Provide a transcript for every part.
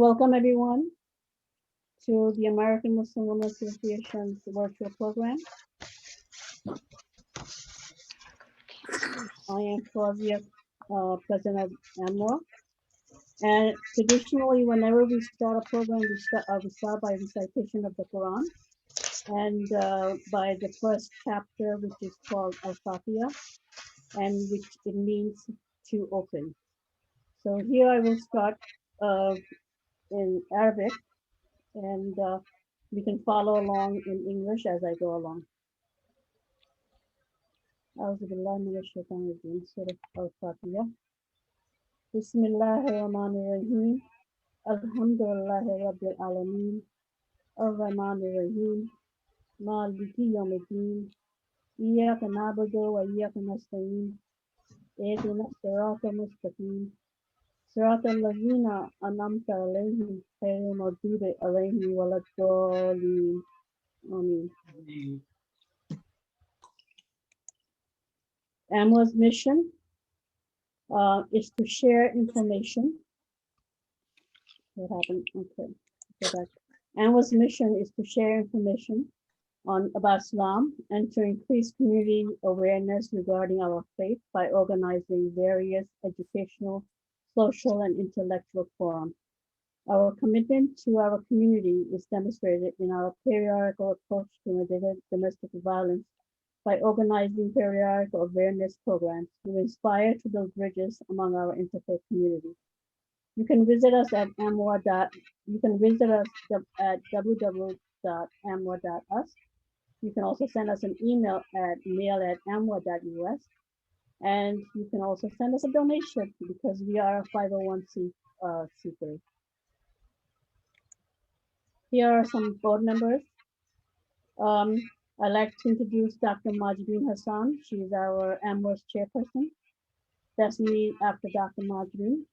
Welcome everyone to the American Muslim Women Association's virtual program. I am Fawzia, President of AMWA. And traditionally, whenever we start a program, we start by recitation of the Quran and by the first chapter, which is called Al-Fatiha, and which it means to open. So here I will start in Arabic, and we can follow along in English as I go along. أعوذ بالله من الشيطان الرجيم سورة الفاتحة بسم الله الرحمن الرحيم الحمد لله رب العالمين الرحمن الرحيم مالك يوم الدين إياك نعبد وإياك نستعين اهدنا الصراط المستقيم صراط الذين أنعمت عليهم غير المغضوب عليهم ولا الضالين آمين. AMWA's mission is to share information. What happened? Okay, go back. AMWA's mission is to share information about Islam and to increase community awareness regarding our faith by organizing various educational, social, and intellectual forums. Our commitment to our community is demonstrated in our periodical approach to domestic violence by organizing periodical awareness programs to inspire to build bridges among our interfaith community. You can visit us at www.amwa.us. You can also send us an email at mail@amwa.us. And you can also send us a donation because we are a 501c3. Here are some board members. I'd like to introduce Dr. Majideen Hassan. She's our AMWA's chairperson. That's me after Dr. Majideen.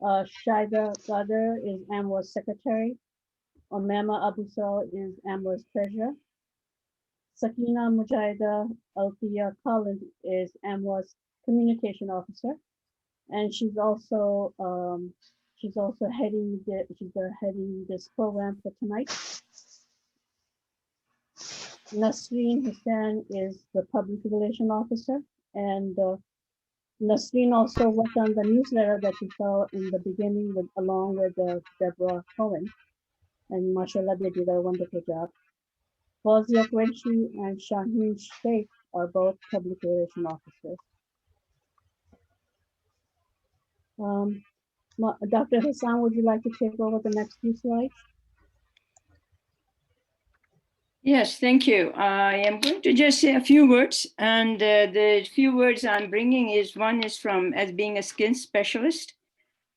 Shaida Qadr is AMWA's secretary. Omema Abusal is AMWA's treasurer. Sakina Mujahida Althea Collins is AMWA's communication officer. And she's also heading this program for tonight. Nasreen Hussain is the public relation officer, and Nasreen also worked on the newsletter that you saw in the beginning along with Deborah Cohen, and mashallah, they did a wonderful job. Fawzia Qureshi and Shaheen Sheikh are both public relation officers. Dr. Hassan, would you like to take over the next few slides? Yes, thank you. I am going to just say a few words, and the few words I'm bringing is one is from as being a skin specialist.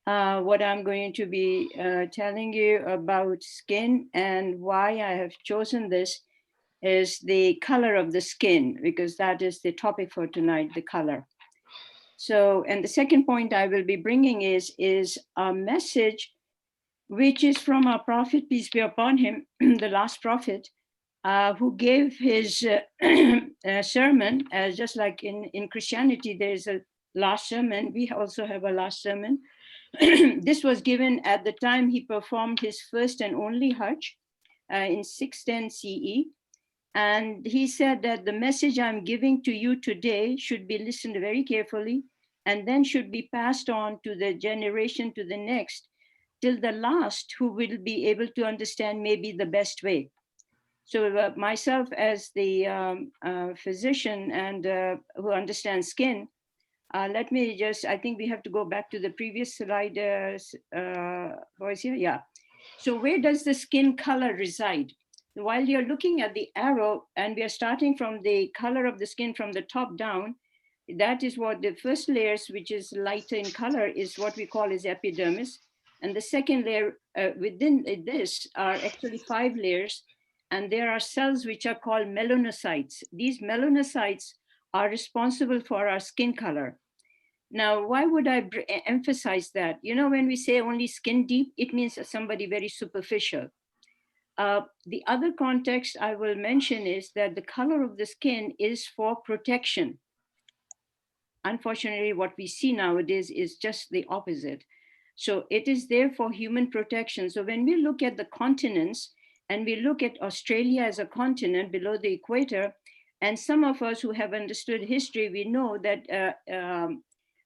What I'm going to be telling you about skin and why I have chosen this is the color of the skin, because that is the topic for tonight, the color. So, and the second point I will be bringing is a message which is from our prophet, peace be upon him, the last prophet, who gave his sermon, just like in Christianity, there's a last sermon. We also have a last sermon. This was given at the time he performed his first and only Hajj in 610 CE. And he said that the message I'm giving to you today should be listened very carefully and then should be passed on to the generation to the next till the last who will be able to understand maybe the best way. So myself as the physician and who understands skin, let me just, I think we have to go back to the previous slide, voice here, yeah. So where does the skin color reside? While you're looking at the arrow and we are starting from the color of the skin from the top down, that is what the first layers, which is lighter in color, is what we call as epidermis. And the second layer within this are actually 5 layers. And there are cells which are called melanocytes. These melanocytes are responsible for our skin color. Now, why would I emphasize that? You know, when we say only skin deep, it means somebody very superficial. The other context I will mention is that the color of the skin is for protection. Unfortunately, what we see nowadays is just the opposite. So it is there for human protection. So when we look at the continents and we look at Australia as a continent below the equator, and some of us who have understood history, we know that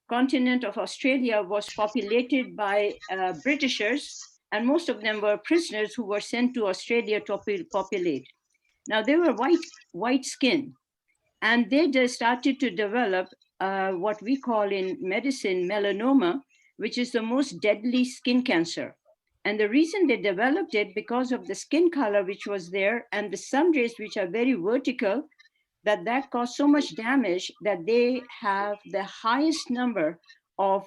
continent of Australia was populated by Britishers, and most of them were prisoners who were sent to Australia to populate. Now they were white skin, and they just started to develop what we call in medicine melanoma, which is the most deadly skin cancer. And the reason they developed it because of the skin color which was there and the sun rays which are very vertical, that caused so much damage that they have the highest number of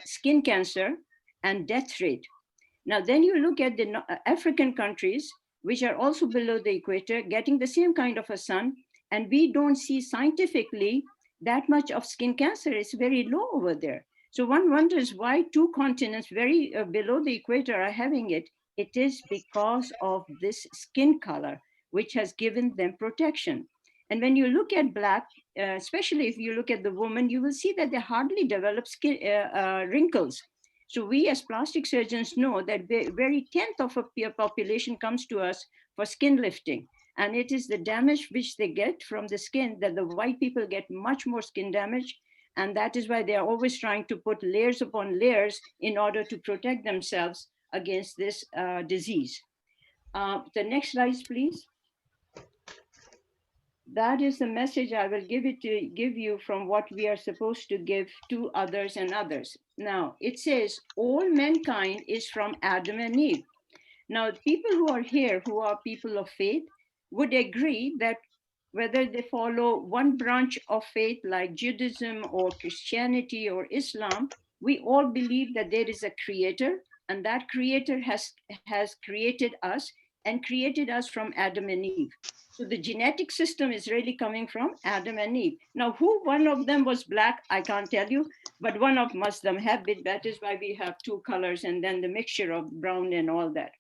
skin cancer and death rate. Now, then you look at the African countries, which are also below the equator, getting the same kind of a sun, and we don't see scientifically that much of skin cancer. It's very low over there. So one wonders why two continents very below the equator are having it. It is because of this skin color, which has given them protection. And when you look at Black, especially if you look at the woman, you will see that they hardly develop skin wrinkles. So we as plastic surgeons know that the very 10th of a population comes to us for skin lifting. And it is the damage which they get from the skin that the white people get much more skin damage. And that is why they are always trying to put layers upon layers in order to protect themselves against this disease. The next slide, please. That is the message I will give you from what we are supposed to give to others and others. Now, it says, all mankind is from Adam and Eve. Now, people who are here, who are people of faith, would agree that whether they follow one branch of faith like Judaism or Christianity or Islam, we all believe that there is a creator, and that creator has created us and created us from Adam and Eve. So the genetic system is really coming from Adam and Eve. Now, who one of them was Black, I can't tell you, but one of them have been. That is why we have two colors and then the mixture of brown and all that.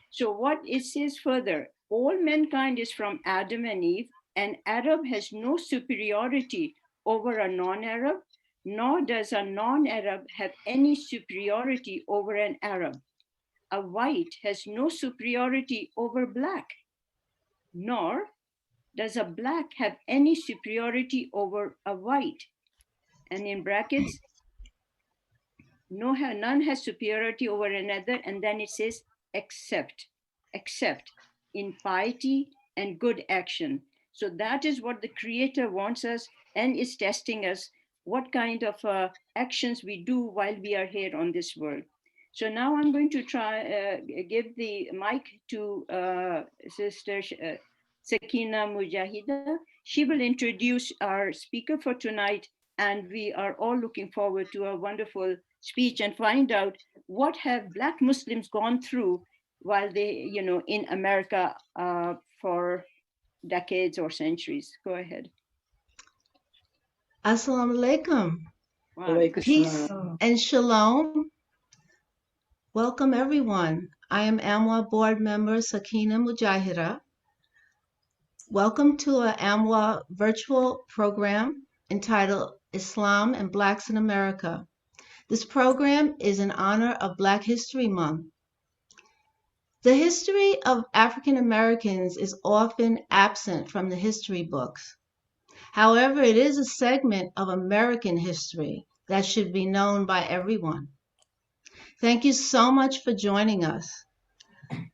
So what it says further, all mankind is from Adam and Eve, and Arab has no superiority over a non-Arab, nor does a non-Arab have any superiority over an Arab. A white has no superiority over Black, nor does a Black have any superiority over a white. And in brackets, none has superiority over another, and then it says except in piety and good action. So that is what the Creator wants us and is testing us, what kind of actions we do while we are here on this world. So now I'm going to try give the mic to Sister Sakina Mujahida. She will introduce our speaker for tonight, and we are all looking forward to a wonderful speech and find out what have Black Muslims gone through while they, in America for decades or centuries. Go ahead. Assalamu alaikum. Wow. Peace and shalom. Welcome everyone. I am AMWA board member Sakina Mujahida. Welcome to an AMWA virtual program entitled Islam and Blacks in America. This program is in honor of Black History Month. The history of African Americans is often absent from the history books. However, it is a segment of American history that should be known by everyone. Thank you so much for joining us.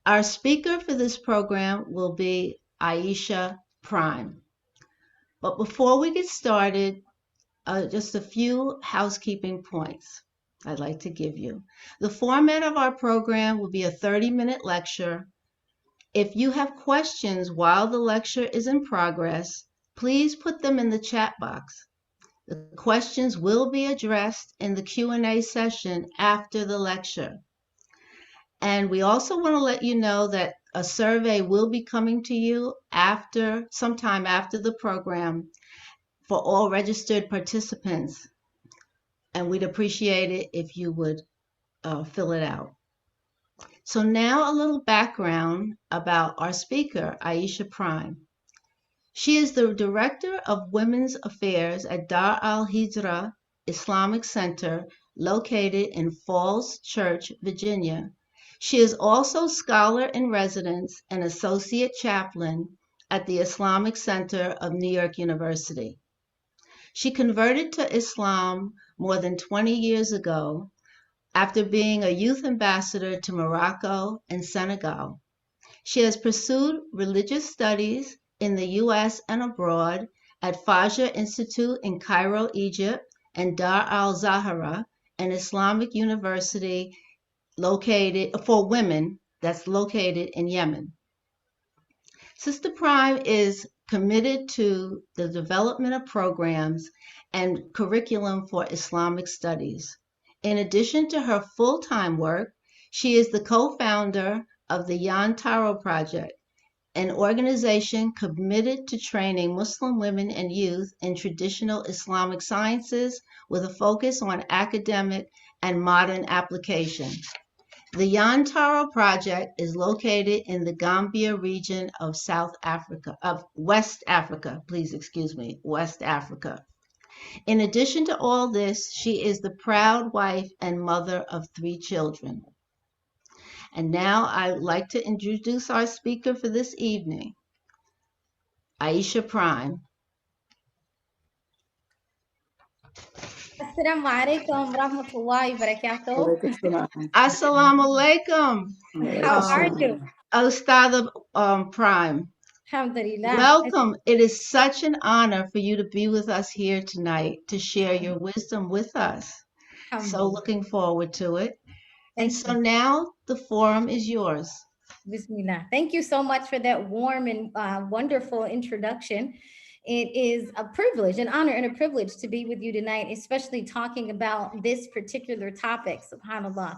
Our speaker for this program will be Aisha Prime. But before we get started, just a few housekeeping points I'd like to give you. The format of our program will be a 30-minute lecture. If you have questions while the lecture is in progress, please put them in the chat box. The questions will be addressed in the Q&A session after the lecture. And we also want to let you know that a survey will be coming to you sometime after the program for all registered participants. And we'd appreciate it if you would fill it out. So now a little background about our speaker, Aisha Prime. She is the Director of Women's Affairs at Dar al-Hijra Islamic Center, located in Falls Church, Virginia. She is also scholar in residence and associate chaplain at the Islamic Center of New York University. She converted to Islam more than 20 years ago after being a youth ambassador to Morocco and Senegal. She has pursued religious studies in the U.S. and abroad at Fajr Institute in Cairo, Egypt, and Dar al-Zahra, an Islamic university located for women that's located in Yemen. Sister Prime is committed to the development of programs and curriculum for Islamic studies. In addition to her full-time work, she is the co-founder of the Yan Taro Project, an organization committed to training Muslim women and youth in traditional Islamic sciences with a focus on academic and modern application. The Yan Taro Project is located in the Gambia region of West Africa, West Africa. In addition to all this, she is the proud wife and mother of 3 children. And now I'd like to introduce our speaker for this evening, Aisha Prime. Assalamu alaikum warahmatullahi wabarakatuh. Assalamu alaikum. How are you? Ustada Prime. Alhamdulillah. Welcome. It is such an honor for you to be with us here tonight to share your wisdom with us. So looking forward to it. And so now the forum is yours. Bismillah. Thank you so much for that warm and wonderful introduction. It is a privilege, an honor and a privilege to be with you tonight, especially talking about this particular topic, subhanAllah.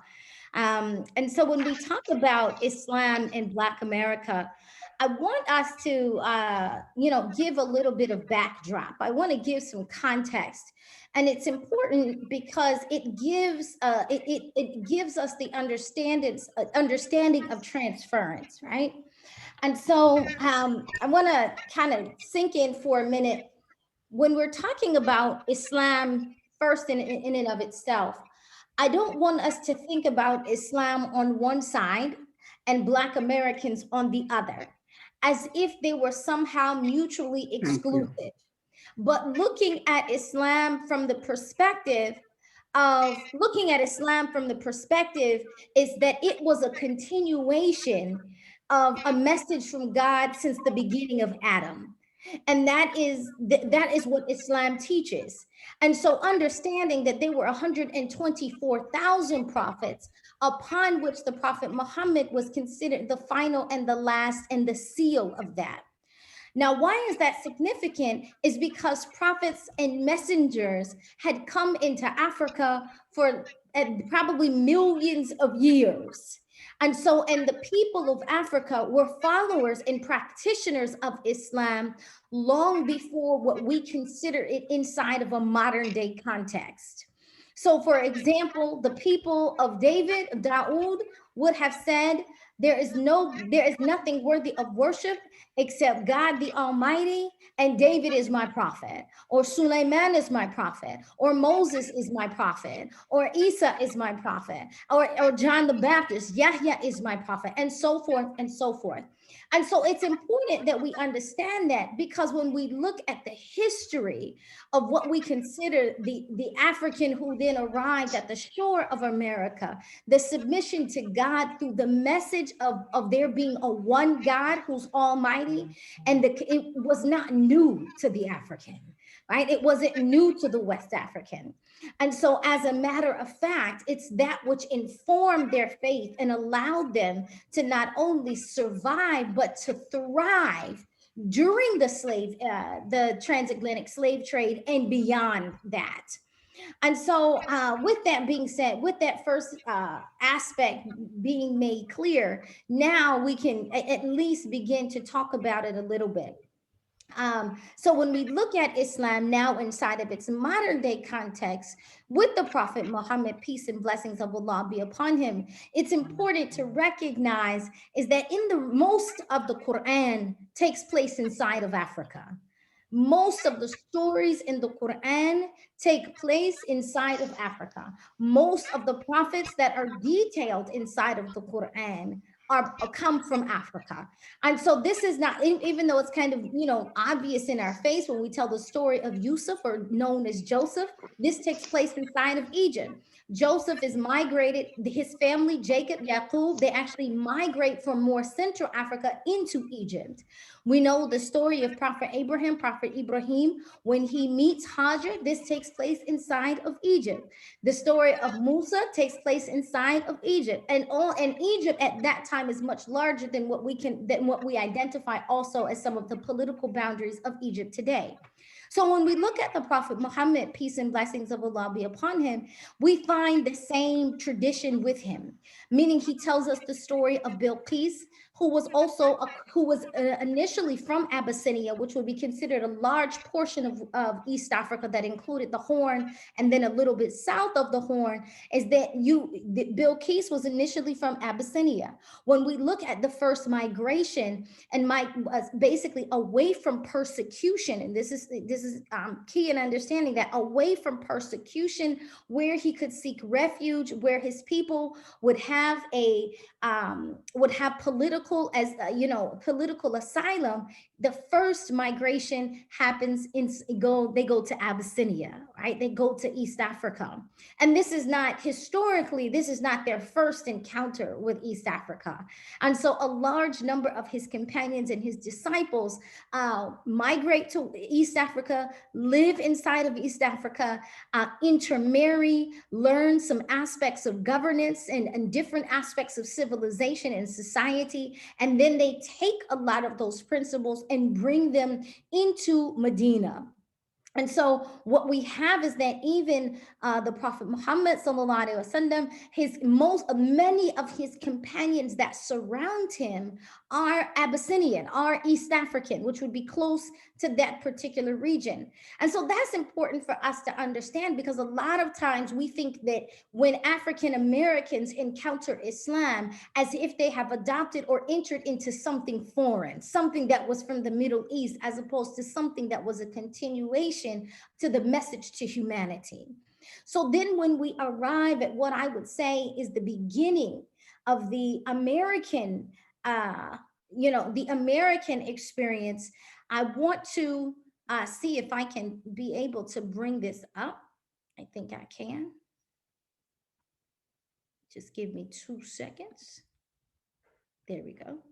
And so when we talk about Islam in Black America, I want us to, give a little bit of backdrop. I want to give some context. And it's important because it gives it gives us the understanding of transference, right? And so I want to kind of sink in for a minute. When we're talking about Islam first in and of itself, I don't want us to think about Islam on one side and Black Americans on the other, as if they were somehow mutually exclusive. But looking at Islam from the perspective is that it was a continuation of a message from God since the beginning of Adam. And that is what Islam teaches. And so understanding that there were 124,000 prophets upon which the Prophet Muhammad was considered the final and the last and the seal of that. Now, why is that significant? Is because prophets and messengers had come into Africa for probably millions of years. And the people of Africa were followers and practitioners of Islam long before what we consider it inside of a modern day context. So for example, the people of Dawood would have said, there is nothing worthy of worship except God the Almighty, and David is my prophet, or Suleiman is my prophet, or Moses is my prophet, or Isa is my prophet, or John the Baptist, Yahya is my prophet, and so forth and so forth. And so it's important that we understand that, because when we look at the history of what we consider the African who then arrived at the shore of America, the submission to God through the message of there being a one God who's almighty, and it was not new to the African, right? It wasn't new to the West African. And so as a matter of fact, it's that which informed their faith and allowed them to not only survive, but to thrive during the transatlantic slave trade and beyond that. And so with that being said, with that first aspect being made clear, now we can at least begin to talk about it a little bit. So when we look at Islam now inside of its modern day context with the Prophet Muhammad, peace and blessings of Allah be upon him, it's important to recognize is that most of the Quran takes place inside of Africa. Most of the stories in the Quran take place inside of Africa. Most of the prophets that are detailed inside of the Quran are come from Africa. And so this is not, even though it's kind of, obvious in our face when we tell the story of Yusuf, or known as Joseph, this takes place inside of Egypt. Joseph is migrated, his family, Jacob, Yaqub, they actually migrate from more Central Africa into Egypt. We know the story of Prophet Ibrahim, when he meets Hajar, this takes place inside of Egypt. The story of Musa takes place inside of Egypt. And Egypt at that time is much larger than what we identify also as some of the political boundaries of Egypt today. So when we look at the Prophet Muhammad, peace and blessings of Allah be upon him, we find the same tradition with him, meaning he tells us the story of Bilqis, who was initially from Abyssinia, which would be considered a large portion of East Africa that included the Horn, and then a little bit south of the Horn. Bilqis was initially from Abyssinia. When we look at the first migration, and basically away from persecution, and this is key in understanding that, away from persecution, where he could seek refuge, where his people would have political asylum. The first migration happens they go to Abyssinia, right? They go to East Africa. And this is not their first encounter with East Africa. And so a large number of his companions and his disciples migrate to East Africa, live inside of East Africa, intermarry, learn some aspects of governance and different aspects of civilization and society. And then they take a lot of those principles and bring them into Medina. And so what we have is that even the Prophet Muhammad sallallahu alaihi wasallam, many of his companions that surround him are Abyssinian, are East African, which would be close to that particular region. And so that's important for us to understand, because a lot of times we think that when African Americans encounter Islam, as if they have adopted or entered into something foreign, something that was from the Middle East, as opposed to something that was a continuation to the message to humanity. So then when we arrive at what I would say is the beginning of the American, the American experience, I want to see if I can be able to bring this up. I think I can. Just give me 2 seconds. There we go.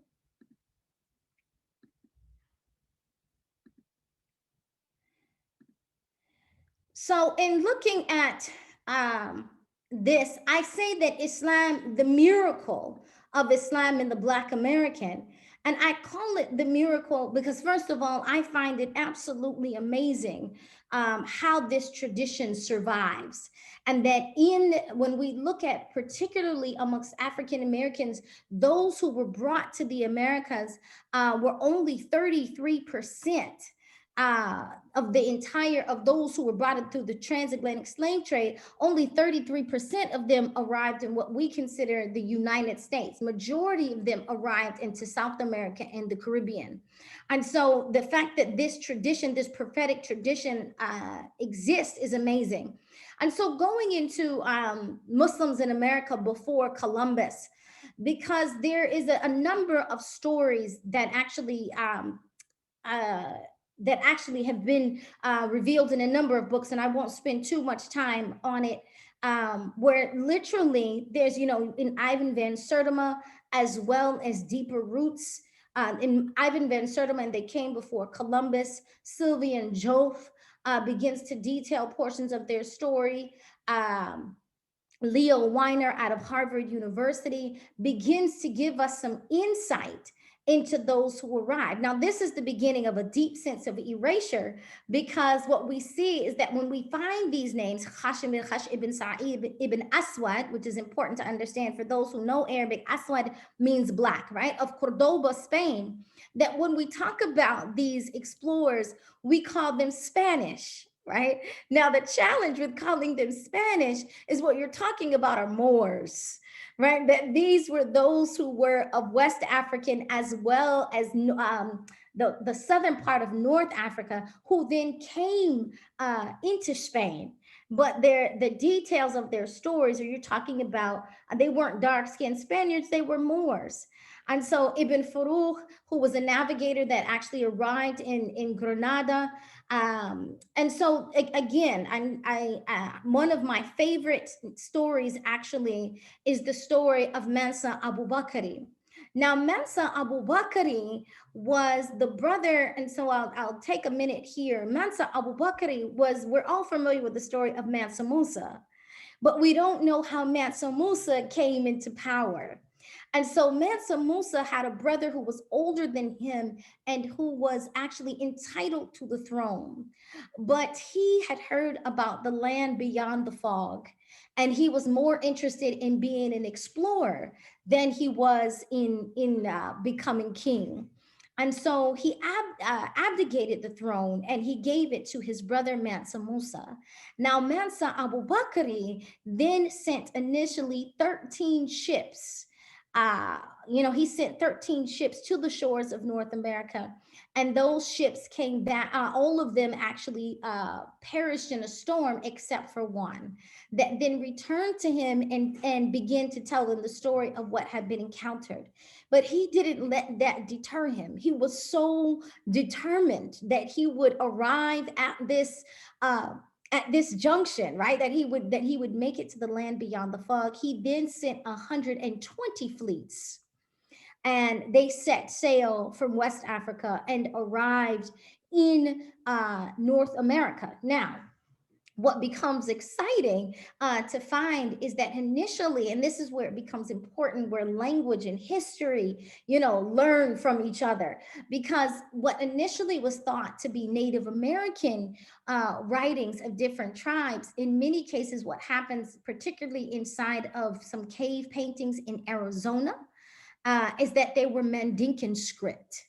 So in looking at this, I say that Islam, the miracle of Islam in the Black American, and I call it the miracle because, first of all, I find it absolutely amazing how this tradition survives. And that when we look at, particularly amongst African Americans, those who were brought to the Americas were only 33%. Of those who were brought in through the transatlantic slave trade, only 33% of them arrived in what we consider the United States. Majority of them arrived into South America and the Caribbean. And so the fact that this tradition, this prophetic tradition exists is amazing. And so going into Muslims in America before Columbus, because there is a number of stories that actually have been revealed in a number of books, and I won't spend too much time on it, where literally there's, in Ivan Van Sertima, as well as Deeper Roots. In Ivan Van Sertima, and They Came Before Columbus, Sylvian Joth begins to detail portions of their story. Leo Weiner out of Harvard University begins to give us some insight into those who arrived. Now, this is the beginning of a deep sense of erasure, because what we see is that when we find these names, Hashim ibn Sa'id ibn Aswad, which is important to understand for those who know Arabic, Aswad means black, right? Of Cordoba, Spain, that when we talk about these explorers, we call them Spanish. Right? Now, the challenge with calling them Spanish is what you're talking about are Moors. right? That these were those who were of West African as well as the southern part of North Africa, who then came into Spain. But the details of their stories, or you're talking about, they weren't dark-skinned Spaniards, they were Moors. And so Ibn Furuh, who was a navigator that actually arrived in Granada, and so again, one of my favorite stories actually is the story of Mansa Abu Bakri. Now, Mansa Abu Bakri was the brother, and so I'll take a minute here. Mansa Abu Bakri was, we're all familiar with the story of Mansa Musa, but we don't know how Mansa Musa came into power. And so Mansa Musa had a brother who was older than him and who was actually entitled to the throne. But he had heard about the land beyond the fog, and he was more interested in being an explorer than he was in becoming king. And so he abdicated the throne and he gave it to his brother Mansa Musa. Now, Mansa Abu Bakri then sent initially 13 ships. Uh, he sent 13 ships to the shores of North America, and those ships came back. All of them actually perished in a storm, except for one that then returned to him and began to tell him the story of what had been encountered. But he didn't let that deter him. He was so determined that he would arrive uh, at this junction, right? That he would make it to the land beyond the fog. He then sent 120 fleets, and they set sail from West Africa and arrived in North America. Now, what becomes exciting to find is that initially, and this is where it becomes important, where language and history, learn from each other, because what initially was thought to be Native American writings of different tribes, in many cases, what happens, particularly inside of some cave paintings in Arizona, is that they were Mandinkan script.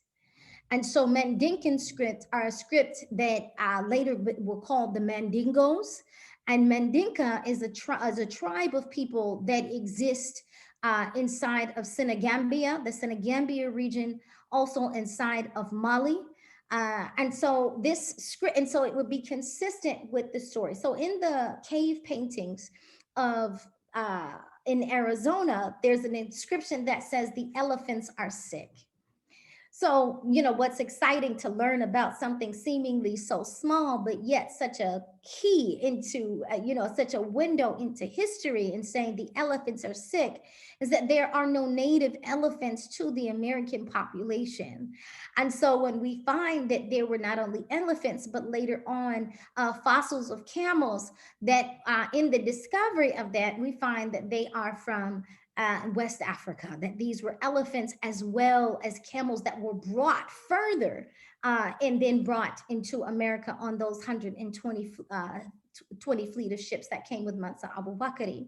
And so Mandinkan scripts are a script that later were called the Mandingos. And Mandinka is a tribe of people that exist inside of Senegambia, the Senegambia region, also inside of Mali. And so this script, and so it would be consistent with the story. So in the cave paintings of in Arizona, there's an inscription that says the elephants are sick. So, what's exciting to learn about something seemingly so small, but yet such a key into, such a window into history, and saying the elephants are sick, is that there are no native elephants to the American population. And so when we find that there were not only elephants, but later on fossils of camels, that in the discovery of that, we find that they are from West Africa, that these were elephants as well as camels that were brought further and then brought into America on those 120 20 fleet of ships that came with Mansa Abu Bakri.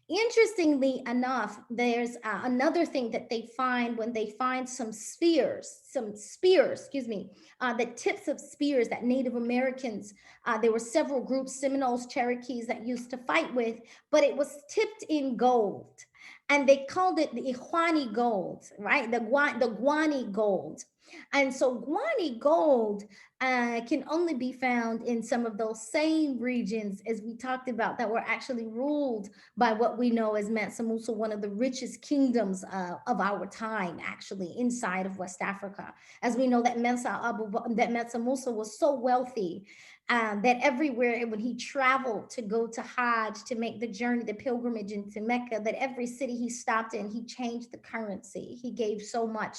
Interestingly enough, there's another thing that they find when they find some spears, the tips of spears that Native Americans, there were several groups, Seminoles, Cherokees, that used to fight with, but it was tipped in gold. And they called it the Ikhwani gold, right? The Guani gold. And so Guani gold can only be found in some of those same regions as we talked about that were actually ruled by what we know as Mansa Musa, one of the richest kingdoms of our time, actually inside of West Africa. As we know that Mansa Musa was so wealthy that everywhere when he traveled to go to Hajj, to make the journey, the pilgrimage into Mecca, that every city he stopped in, he changed the currency. He gave so much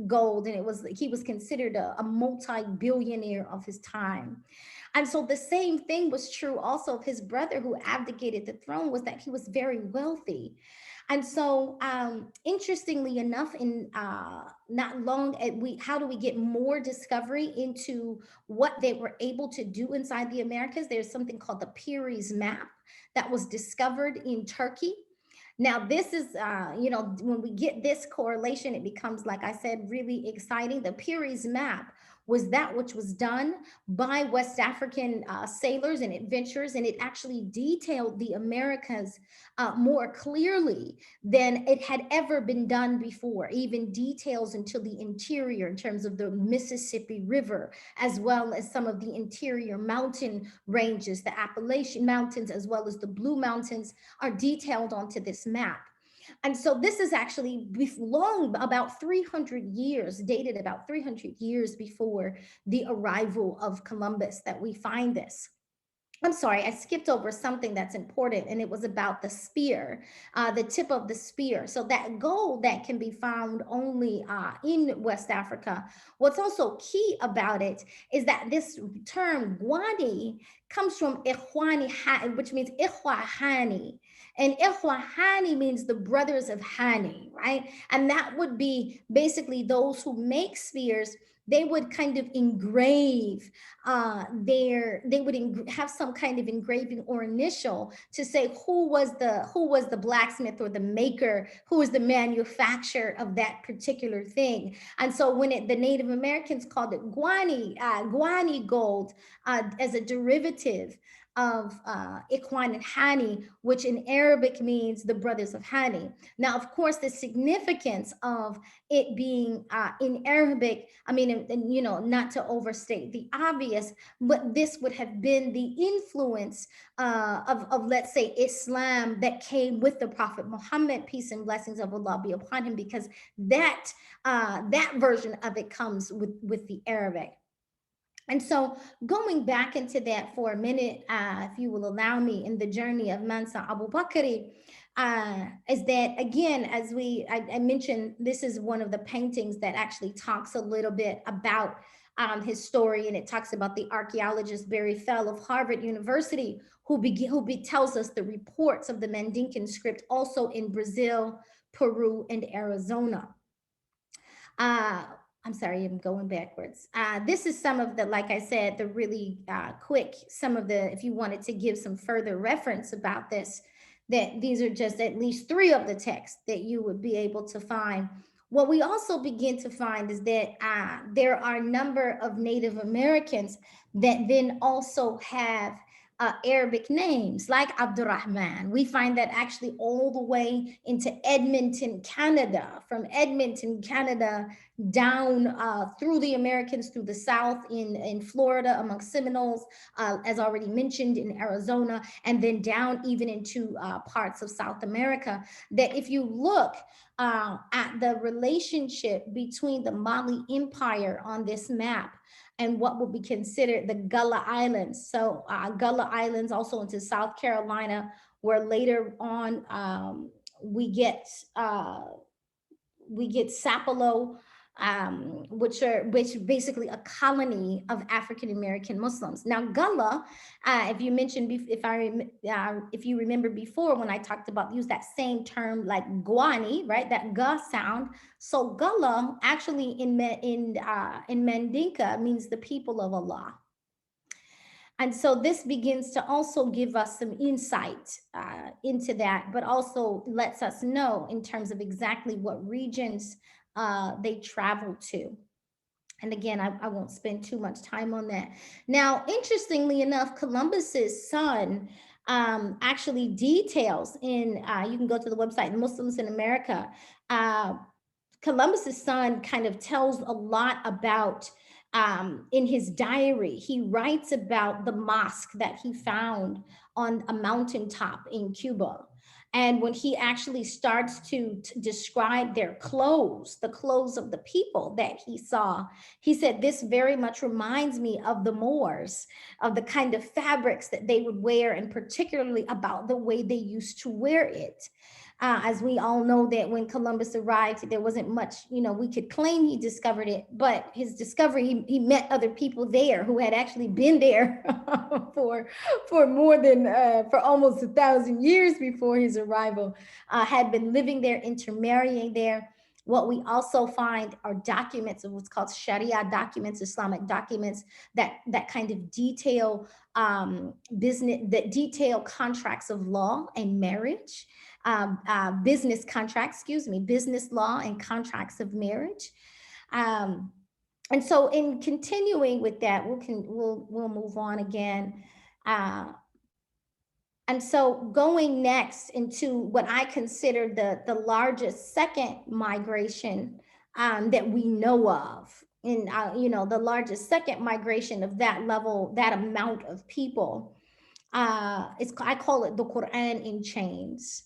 gold, and he was considered a multi-billionaire of his time. And so the same thing was true also of his brother who abdicated the throne, was that he was very wealthy. And so, interestingly enough, in not long, how do we get more discovery into what they were able to do inside the Americas? There's something called the Pires map that was discovered in Turkey. Now, this is, when we get this correlation, it becomes, like I said, really exciting. The Pires map was that which was done by West African sailors and adventurers, and it actually detailed the Americas more clearly than it had ever been done before, even details into the interior in terms of the Mississippi River, as well as some of the interior mountain ranges, the Appalachian Mountains, as well as the Blue Mountains are detailed onto this map. And so this is actually long, about 300 years, dated about 300 years before the arrival of Columbus, that we find this. I'm sorry, I skipped over something that's important, and it was about the spear, the tip of the spear. So that gold that can be found only in West Africa. What's also key about it is that this term Gwani comes from Ikhwani, which means Ikhwa Hani. And Ikhwa Hani means the brothers of Hani, right? And that would be basically those who make spears. They would kind of engrave they would have some kind of engraving or initial to say who was the blacksmith or the maker, who was the manufacturer of that particular thing. And so when the Native Americans called it guani gold, as a derivative of Ikhwan and Hani, which in Arabic means the brothers of Hani. Now, of course, the significance of it being in Arabic, I mean, and, you know, not to overstate the obvious, but this would have been the influence of, let's say, Islam that came with the Prophet Muhammad, peace and blessings of Allah be upon him, because that version of it comes with the Arabic. And so going back into that for a minute, if you will allow me, in the journey of Mansa Abu Bakri, is that, again, as I mentioned, this is one of the paintings that actually talks a little bit about his story, and it talks about the archaeologist Barry Fell of Harvard University, who tells us the reports of the Mandinkan script also in Brazil, Peru, and Arizona. I'm sorry, I'm going backwards. This is some of the, like I said, the really quick, some of the, if you wanted to give some further reference about this, that these are just at least 3 of the texts that you would be able to find. What we also begin to find is that there are a number of Native Americans that then also have Arabic names like Abdurrahman. We find that actually all the way into Edmonton, Canada, from Edmonton, Canada, down through the Americans, through the South in Florida amongst Seminoles, as already mentioned, in Arizona, and then down even into parts of South America. That if you look at the relationship between the Mali Empire on this map and what would be considered the Gullah Islands. So Gullah Islands also into South Carolina, where later on we get Sapelo, which basically a colony of African American Muslims. Now Gullah, if you mentioned, if you remember before when I talked about, use that same term like Guani, right? That Ga sound. So Gullah actually in Mandinka means the people of Allah. And so this begins to also give us some insight into that, but also lets us know in terms of exactly what regions they travel to. And again, I won't spend too much time on that. Now, interestingly enough, Columbus's son actually details in, you can go to the website, Muslims in America. Columbus's son kind of tells a lot about, in his diary, he writes about the mosque that he found on a mountaintop in Cuba. And when he actually starts to describe their clothes, the clothes of the people that he saw, he said, this very much reminds me of the Moors, of the kind of fabrics that they would wear, and particularly about the way they used to wear it. As we all know that when Columbus arrived, there wasn't much, we could claim he discovered it, but his discovery, he met other people there who had actually been there for more than, for almost 1,000 years before his arrival, had been living there, intermarrying there. What we also find are documents of what's called Sharia documents, Islamic documents that kind of detail business, that detail contracts of law and marriage, business contracts, business law and contracts of marriage. And so in continuing with that, we'll move on again. Uh, and so going next into what I consider the largest second migration that we know of, and the largest second migration of that level, that amount of people, I call it the Quran in chains.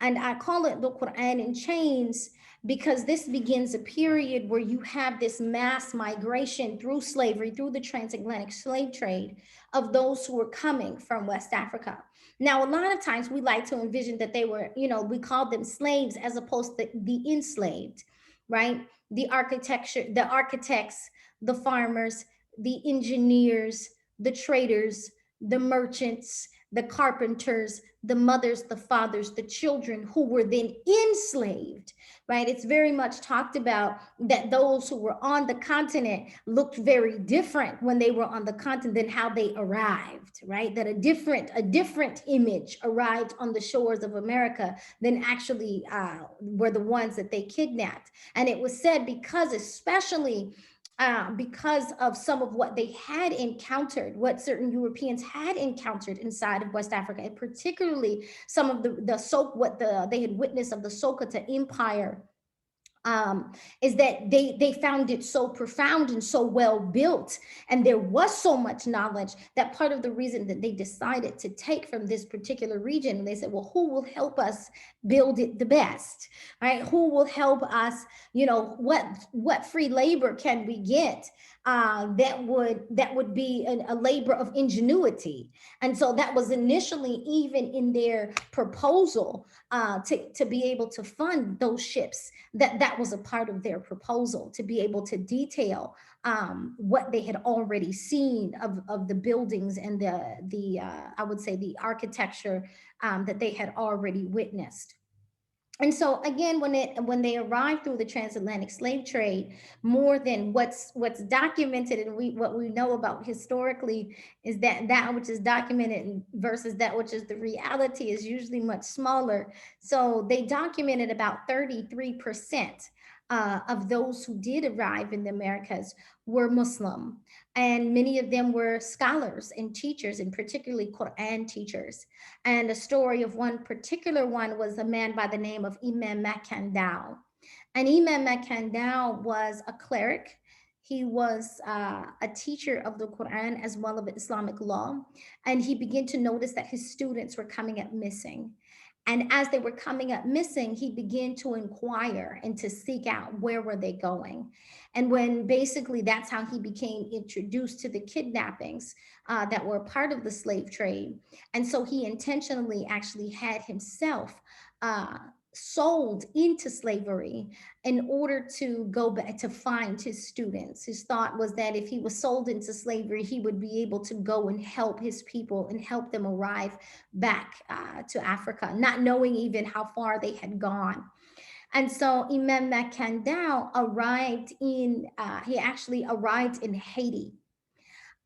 And I call it the Quran in chains because this begins a period where you have this mass migration through slavery, through the transatlantic slave trade of those who were coming from West Africa. Now, a lot of times we like to envision that they were, we call them slaves as opposed to the enslaved, right? The architects, the farmers, the engineers, the traders, the merchants, the carpenters, the mothers, the fathers, the children who were then enslaved, right? It's very much talked about that those who were on the continent looked very different when they were on the continent than how they arrived, right? That a different image arrived on the shores of America than actually were the ones that they kidnapped. And it was said because of some of what they had encountered, what certain Europeans had encountered inside of West Africa, and particularly some of what they had witnessed of the Sokoto Empire, is that they found it so profound and so well built, and there was so much knowledge that part of the reason that they decided to take from this particular region, they said, well, who will help us build it the best, right? Who will help us, what free labor can we get that would be a labor of ingenuity. And so that was initially even in their proposal to be able to fund those ships, that was a part of their proposal, to be able to detail what they had already seen of the buildings and the I would say the architecture that they had already witnessed. And so again, when they arrived through the transatlantic slave trade, more than what's documented and what we know about historically is that which is documented versus that which is the reality is usually much smaller. So they documented about 33% of those who did arrive in the Americas were Muslim, and many of them were scholars and teachers, and particularly Quran teachers. And a story of one particular one was a man by the name of Imam Makandao. And Imam Makandao was a cleric. He was a teacher of the Quran as well as Islamic law. And he began to notice that his students were coming up missing. And as they were coming up missing, he began to inquire and to seek out where were they going. And when basically that's how he became introduced to the kidnappings that were part of the slave trade. And so he intentionally actually had himself sold into slavery in order to go back to find his students. His thought was that if he was sold into slavery, he would be able to go and help his people and help them arrive back to Africa, not knowing even how far they had gone. And so Imam Makandao he actually arrived in Haiti.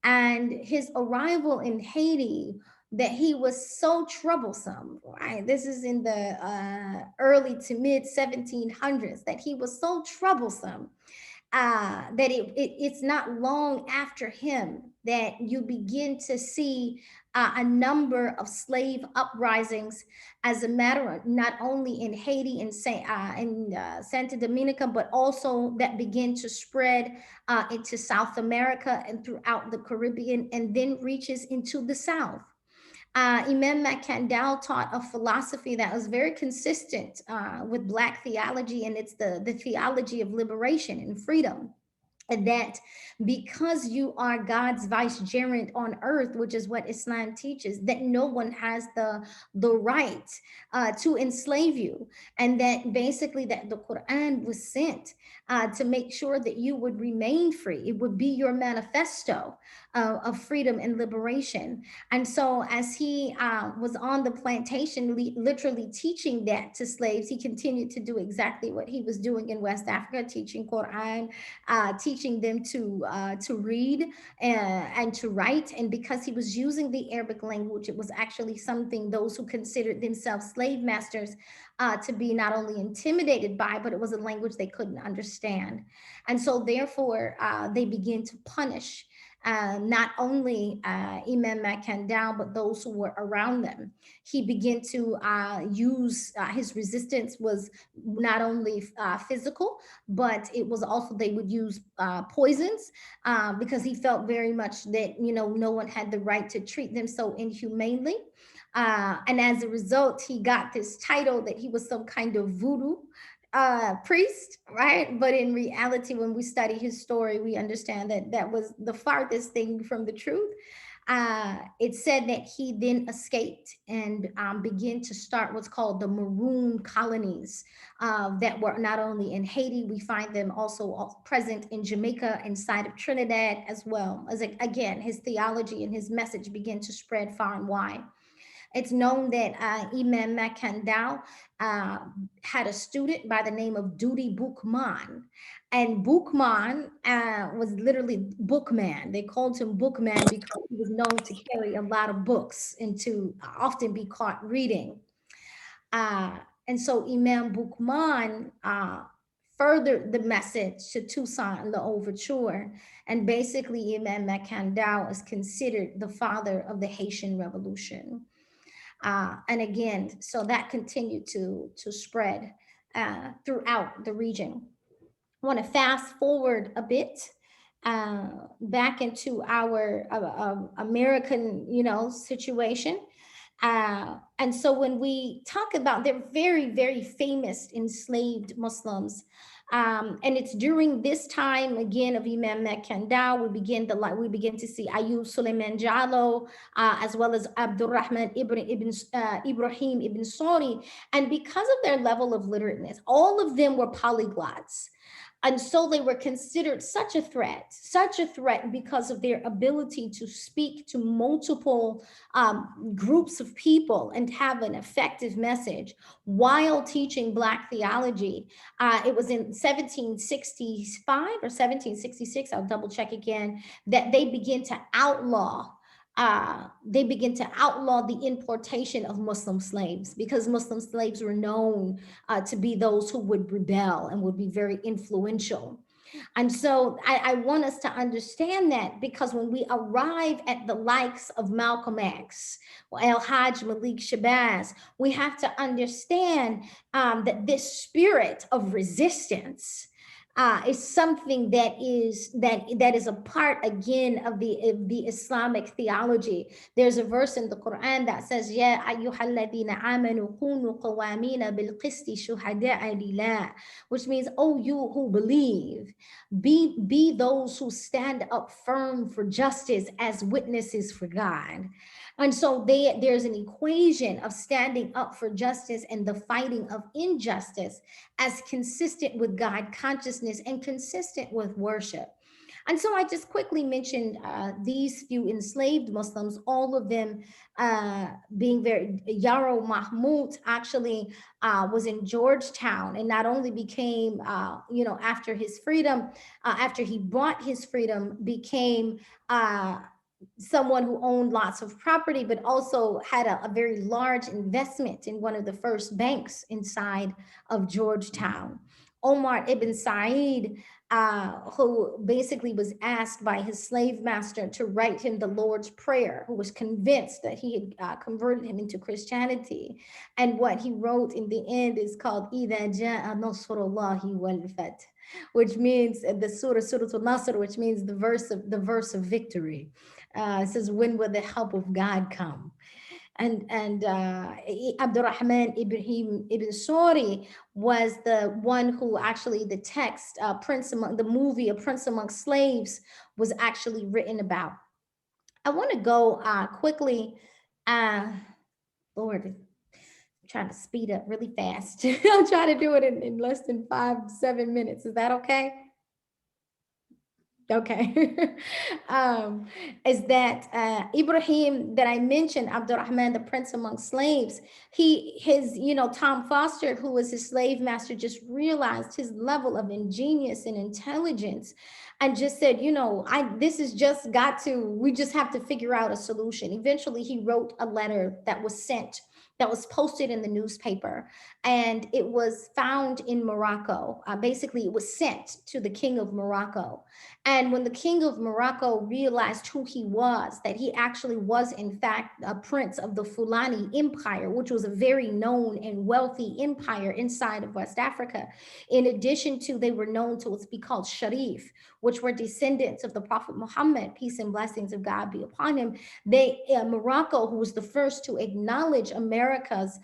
And his arrival in Haiti, that he was so troublesome, right? This is in the early to mid 1700s, that he was so troublesome that it's not long after him that you begin to see a number of slave uprisings as a matter of not only in Haiti and Santa Dominica, but also that begin to spread into South America and throughout the Caribbean, and then reaches into the South. Imam Makandal taught a philosophy that was very consistent with Black theology, and it's the theology of liberation and freedom. And that because you are God's vicegerent on earth, which is what Islam teaches, that no one has the right to enslave you. And that basically that the Quran was sent to make sure that you would remain free. It would be your manifesto of freedom and liberation. And so as he was on the plantation, literally teaching that to slaves, he continued to do exactly what he was doing in West Africa, teaching Quran, teaching them to read and to write. And because he was using the Arabic language, it was actually something those who considered themselves slave masters to be not only intimidated by, but it was a language they couldn't understand. And so therefore, they begin to punish not only Imam Makandal, but those who were around them. He began to use, his resistance was not only physical, but it was also, they would use poisons, because he felt very much that, no one had the right to treat them so inhumanely. And as a result, he got this title that he was some kind of voodoo priest, right? But in reality, when we study his story, we understand that that was the farthest thing from the truth. It said that he then escaped and began to start what's called the maroon colonies that were not only in Haiti, we find them also present in Jamaica, inside of Trinidad as well. As again, his theology and his message began to spread far and wide. It's known that Imam Makandal had a student by the name of Dudi Boukman. And Boukman was literally bookman. They called him bookman because he was known to carry a lot of books and to often be caught reading. And so Imam Boukman furthered the message to Toussaint and the Overture. And basically, Imam Makandal is considered the father of the Haitian Revolution. And again, so that continued to spread throughout the region. I want to fast forward a bit back into our American, situation. And so when we talk about, they're very, very famous enslaved Muslims. And it's during this time again of Imam Makandal, we begin to see Ayub Suleiman Jallo, as well as Abdurrahman Ibrahim ibn Sori. And because of their level of literateness, all of them were polyglots. And so they were considered such a threat because of their ability to speak to multiple groups of people and have an effective message while teaching Black theology. It was in 1765 or 1766, I'll double check again, that they begin to outlaw the importation of Muslim slaves, because Muslim slaves were known to be those who would rebel and would be very influential. And so I want us to understand that, because when we arrive at the likes of Malcolm X, El Hajj Malik Shabazz, we have to understand that this spirit of resistance is something that is a part again of the Islamic theology. There's a verse in the Quran that says, "Ya ayyuhalladhina amanu kunu qawamina bil qisti shuhada'a lillah," which means, "Oh, you who believe, be those who stand up firm for justice as witnesses for God." And so there's an equation of standing up for justice and the fighting of injustice as consistent with God consciousness and consistent with worship. And so I just quickly mentioned these few enslaved Muslims, all of them being very, Yaro Mahmoud actually was in Georgetown, and not only became, after his freedom, after he bought his freedom, became someone who owned lots of property, but also had a very large investment in one of the first banks inside of Georgetown. Omar ibn Said, who basically was asked by his slave master to write him the Lord's Prayer, who was convinced that he had converted him into Christianity. And what he wrote in the end is called إِذَا جَاءَ نَصْرُ اللَّهِ وَالْفَتْحُ, which means the Surah Al-Nasr, which means the verse of victory. It says, "When will the help of God come?" And Abdurrahman Ibrahim ibn Sori was the one who actually, the text, the movie A Prince Among Slaves, was actually written about. I want to go quickly. Lord, I'm trying to speed up really fast. I'll try to do it in less than 5-7 minutes. Is that okay? Okay. Is that Ibrahim that I mentioned, Abdurrahman, the Prince Among Slaves, Tom Foster, who was his slave master, just realized his level of ingenious and intelligence and just said, we just have to figure out a solution. Eventually he wrote a letter that was sent that was posted in the newspaper, and it was found in Morocco. Basically, it was sent to the king of Morocco. And when the king of Morocco realized who he was, that he actually was in fact a prince of the Fulani Empire, which was a very known and wealthy empire inside of West Africa. In addition to, they were known to what's be called Sharif, which were descendants of the Prophet Muhammad, peace and blessings of God be upon him. Morocco, who was the first to acknowledge America's,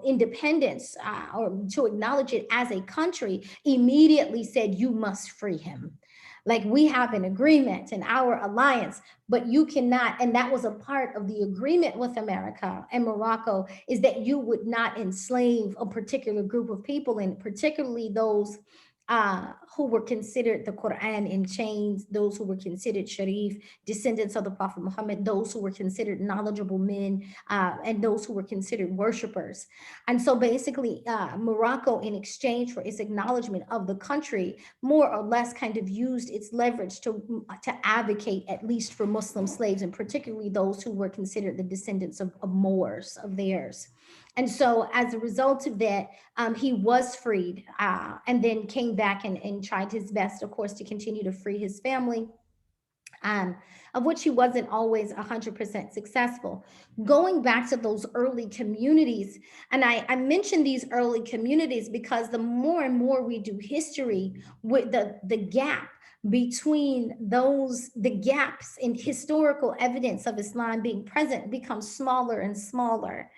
independence, or to acknowledge it as a country, immediately said, "You must free him. Like, we have an agreement in our alliance, but you cannot." And that was a part of the agreement with America and Morocco, is that you would not enslave a particular group of people, and particularly those who were considered the Quran in chains, those who were considered Sharif, descendants of the Prophet Muhammad, those who were considered knowledgeable men, and those who were considered worshipers. And so basically, Morocco, in exchange for its acknowledgement of the country, more or less kind of used its leverage to advocate, at least for Muslim slaves, and particularly those who were considered the descendants of Moors, of theirs. And so as a result of that, he was freed, and then came back and tried his best, of course, to continue to free his family, of which he wasn't always 100% successful. Going back to those early communities, and I mention these early communities because the more and more we do history, with the gap between the gaps in historical evidence of Islam being present becomes smaller and smaller.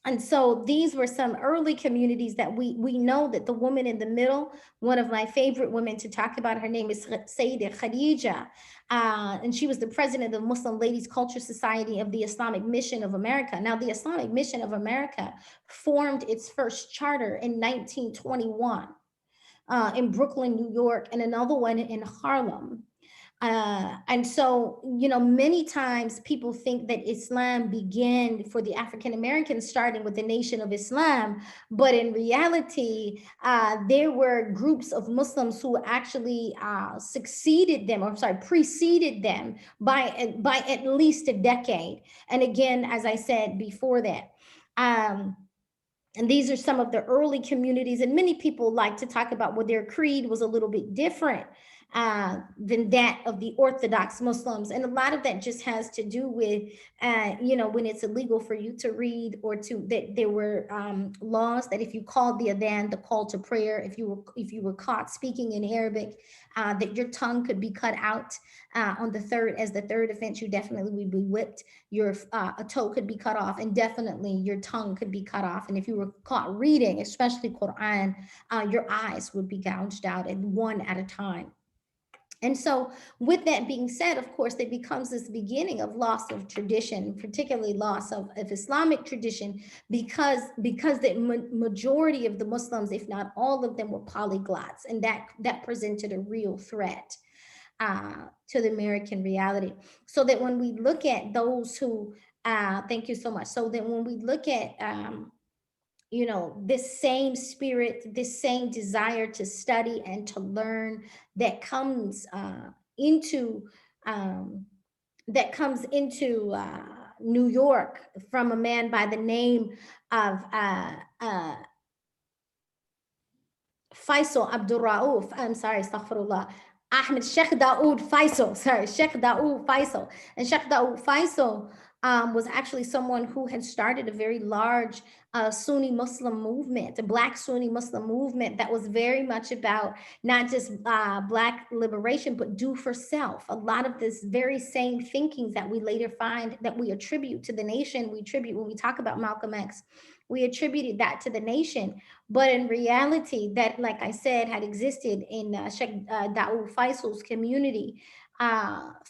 And so these were some early communities that we know that the woman in the middle, one of my favorite women to talk about, her name is Sayyidah Khadija, and she was the president of the Muslim Ladies Culture Society of the Islamic Mission of America. Now, the Islamic Mission of America formed its first charter in 1921 in Brooklyn, New York, and another one in Harlem. And so, many times people think that Islam began for the African Americans, starting with the Nation of Islam. But in reality, there were groups of Muslims who actually preceded them by at least a decade. And again, as I said before that, and these are some of the early communities. And many people like to talk about, well, their creed was a little bit different than that of the Orthodox Muslims. And a lot of that just has to do with, when it's illegal for you to read, or that there were laws that if you called the adhan, the call to prayer, if you were caught speaking in Arabic, that your tongue could be cut out as the third offense. You definitely would be whipped. A toe could be cut off, and definitely your tongue could be cut off. And if you were caught reading, especially Quran, your eyes would be gouged out, and one at a time. And so with that being said, of course, there becomes this beginning of loss of tradition, particularly loss of Islamic tradition, because the majority of the Muslims, if not all of them, were polyglots, and that presented a real threat to the American reality. So that when we look at those who, thank you so much. So that when we look at this same spirit, this same desire to study and to learn that comes into New York from a man by the name of Faisal Abdul Rauf. I'm sorry, astaghfirullah. Sheikh Daoud Faisal. And Sheikh Daoud Faisal was actually someone who had started a very large Sunni Muslim movement, a Black Sunni Muslim movement that was very much about not just Black liberation, but do for self. A lot of this very same thinkings that we later find that we attribute to the nation, when we talk about Malcolm X, we attributed that to the nation. But in reality, that, like I said, had existed in Sheikh Daoud Faisal's community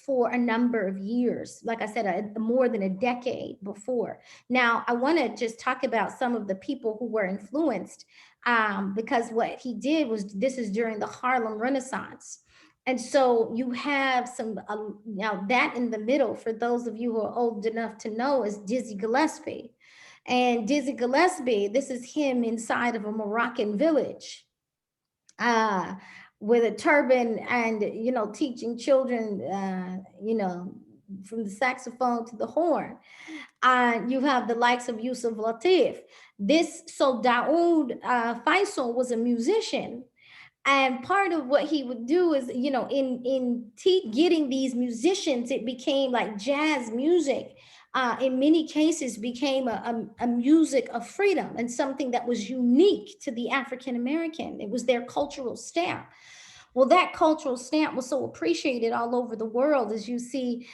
for a number of years, like I said, more than a decade before. Now, I want to just talk about some of the people who were influenced, because what he did was, this is during the Harlem Renaissance. And so you have some, now that in the middle, for those of you who are old enough to know, is Dizzy Gillespie. And Dizzy Gillespie, this is him inside of a Moroccan village with a turban and, teaching children, from the saxophone to the horn. You have the likes of Yusuf Latif. So Daoud Faisal was a musician, and part of what he would do is, getting these musicians, it became like jazz music. In many cases, became a music of freedom and something that was unique to the African American. It was their cultural stamp. Well, that cultural stamp was so appreciated all over the world. As you see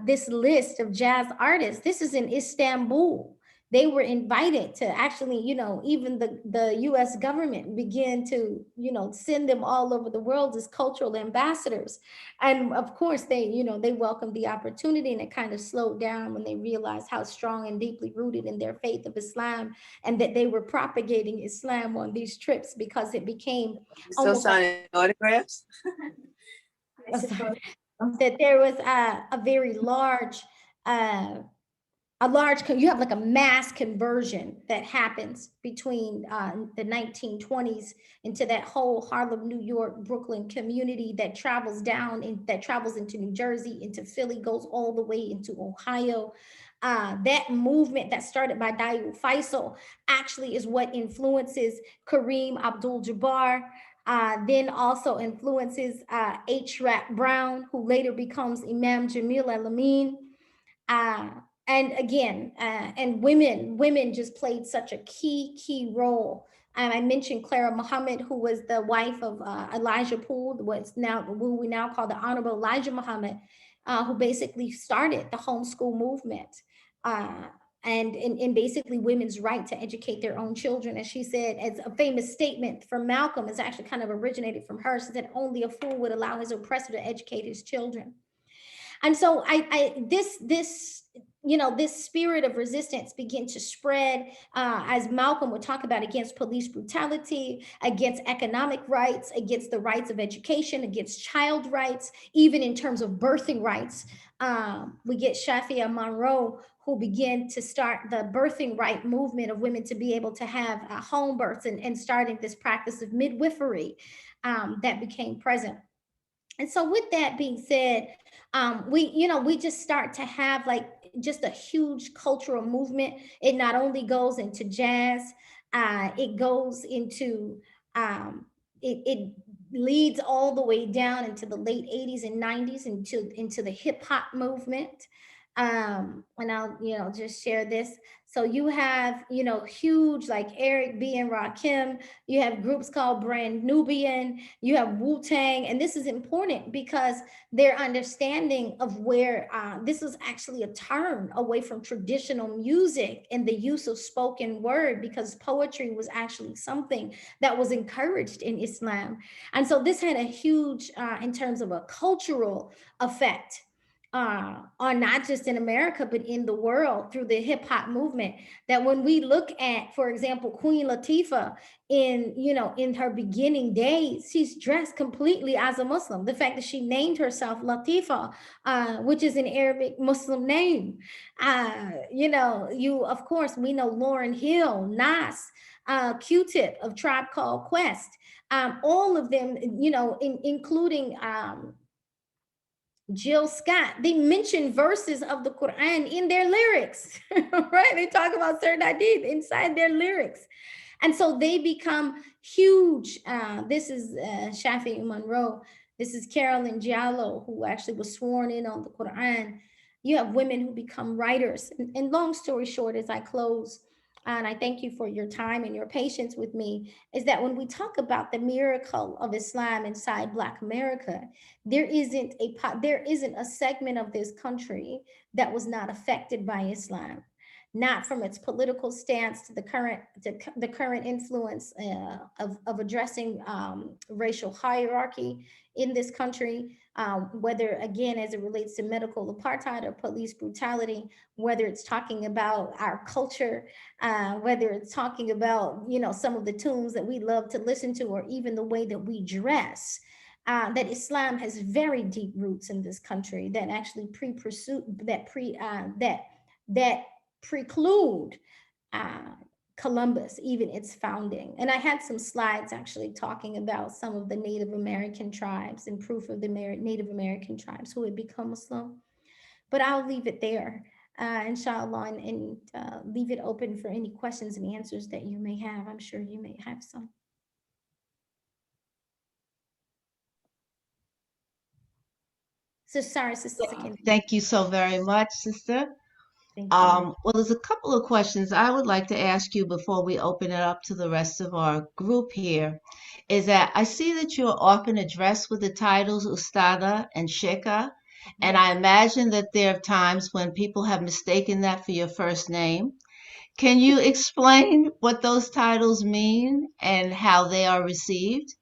this list of jazz artists, this is in Istanbul. They were invited to actually, even the US government began to, send them all over the world as cultural ambassadors. And of course, they welcomed the opportunity, and it kind of slowed down when they realized how strong and deeply rooted in their faith of Islam, and that they were propagating Islam on these trips, because it became Still almost like signing autographs? that there was a very large uh, you have like a mass conversion that happens between the 1920s into that whole Harlem, New York, Brooklyn community that travels that travels into New Jersey, into Philly, goes all the way into Ohio. That movement that started by Dayoud Faisal actually is what influences Kareem Abdul-Jabbar, then also influences H. Rap Brown, who later becomes Imam Jamil Al-Amin. Uh, and again, and women just played such a key role. I mentioned Clara Muhammad, who was the wife of Elijah Poole, who we now call the Honorable Elijah Muhammad, who basically started the homeschool movement. And basically women's right to educate their own children. As she said, as a famous statement from Malcolm is actually kind of originated from her. She said, only a fool would allow his oppressor to educate his children. And so this spirit of resistance began to spread, as Malcolm would talk about, against police brutality, against economic rights, against the rights of education, against child rights, even in terms of birthing rights. We get Shafia Monroe, who began to start the birthing right movement of women to be able to have home births, and starting this practice of midwifery that became present. And so with that being said, we just start to have like just a huge cultural movement. It not only goes into jazz, it goes into it leads all the way down into the late 80s and 90s into the hip hop movement. And I'll just share this. So you have huge like Eric B and Rakim. You have groups called Brand Nubian. You have Wu Tang, and this is important because their understanding of where this is actually a turn away from traditional music and the use of spoken word, because poetry was actually something that was encouraged in Islam. And so this had a huge, in terms of a cultural effect, on not just in America, but in the world through the hip hop movement. That when we look at, for example, Queen Latifah in her beginning days, she's dressed completely as a Muslim. The fact that she named herself Latifah, which is an Arabic Muslim name. Of course, we know Lauryn Hill, Nas, Q-Tip of Tribe Called Quest, all of them, including Jill Scott, they mention verses of the Quran in their lyrics, right? They talk about certain hadith inside their lyrics. And so they become huge. This is Shafi Monroe. This is Carolyn Giallo, who actually was sworn in on the Quran. You have women who become writers. And long story short, as I close, and I thank you for your time and your patience with me, is that when we talk about the miracle of Islam inside Black America, there isn't a segment of this country that was not affected by Islam, not from its political stance to the current influence of addressing racial hierarchy in this country, whether again as it relates to medical apartheid or police brutality, whether it's talking about our culture, whether it's talking about some of the tunes that we love to listen to, or even the way that we dress. That Islam has very deep roots in this country that actually that preclude Columbus, even its founding. And I had some slides actually talking about some of the Native American tribes and proof of the Native American tribes who had become Muslim. But I'll leave it there, inshallah, and leave it open for any questions and answers that you may have. I'm sure you may have some. So sorry, Sister Sakina. Thank you so very much, sister. Thank you. Well, there's a couple of questions I would like to ask you before we open it up to the rest of our group here. Is that I see that you're often addressed with the titles Ustada and Sheikha, and Yes. I imagine that there are times when people have mistaken that for your first name. Can you explain what those titles mean and how they are received?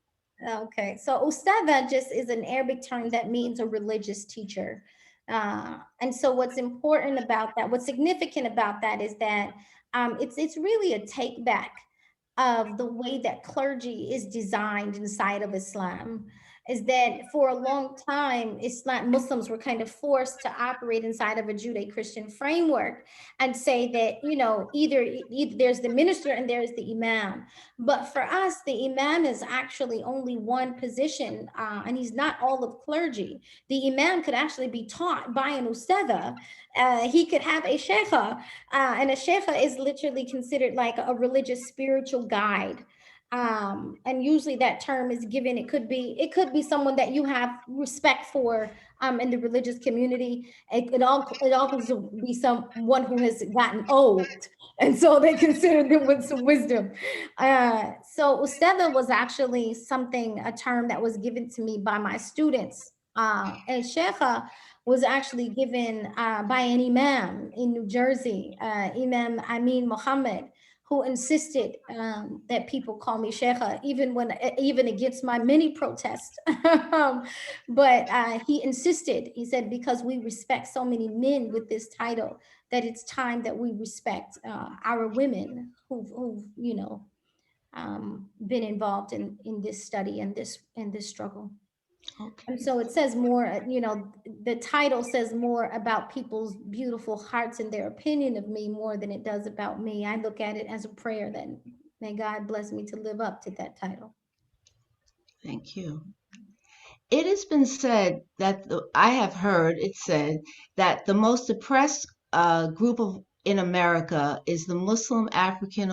Okay, so ustada just is an Arabic term that means a religious teacher. And so what's important about that, what's significant about that is that it's really a take back of the way that clergy is designed inside of Islam. Is that for a long time, Islam Muslims were kind of forced to operate inside of a Judeo-Christian framework and say that, you know, either there's the minister and there's the imam. But for us, the imam is actually only one position, and he's not all of clergy. The imam could actually be taught by an ustada. He could have a sheikha, and a sheikha is literally considered like a religious spiritual guide. And usually that term is given. It could be someone that you have respect for in the religious community. It also be someone who has gotten old, and so they consider them with some wisdom. So ustada was actually a term that was given to me by my students. And sheikha was actually given by an imam in New Jersey, Imam Amin Muhammad, who insisted that people call me sheikha, even against my many protests. But he insisted. He said, because we respect so many men with this title, that it's time that we respect our women who've been involved in this study and this struggle. Okay. And so it says more, the title says more about people's beautiful hearts and their opinion of me more than it does about me. I look at it as a prayer that may God bless me to live up to that title. Thank you. It has been said that I have heard it said that the most oppressed group in America is the Muslim African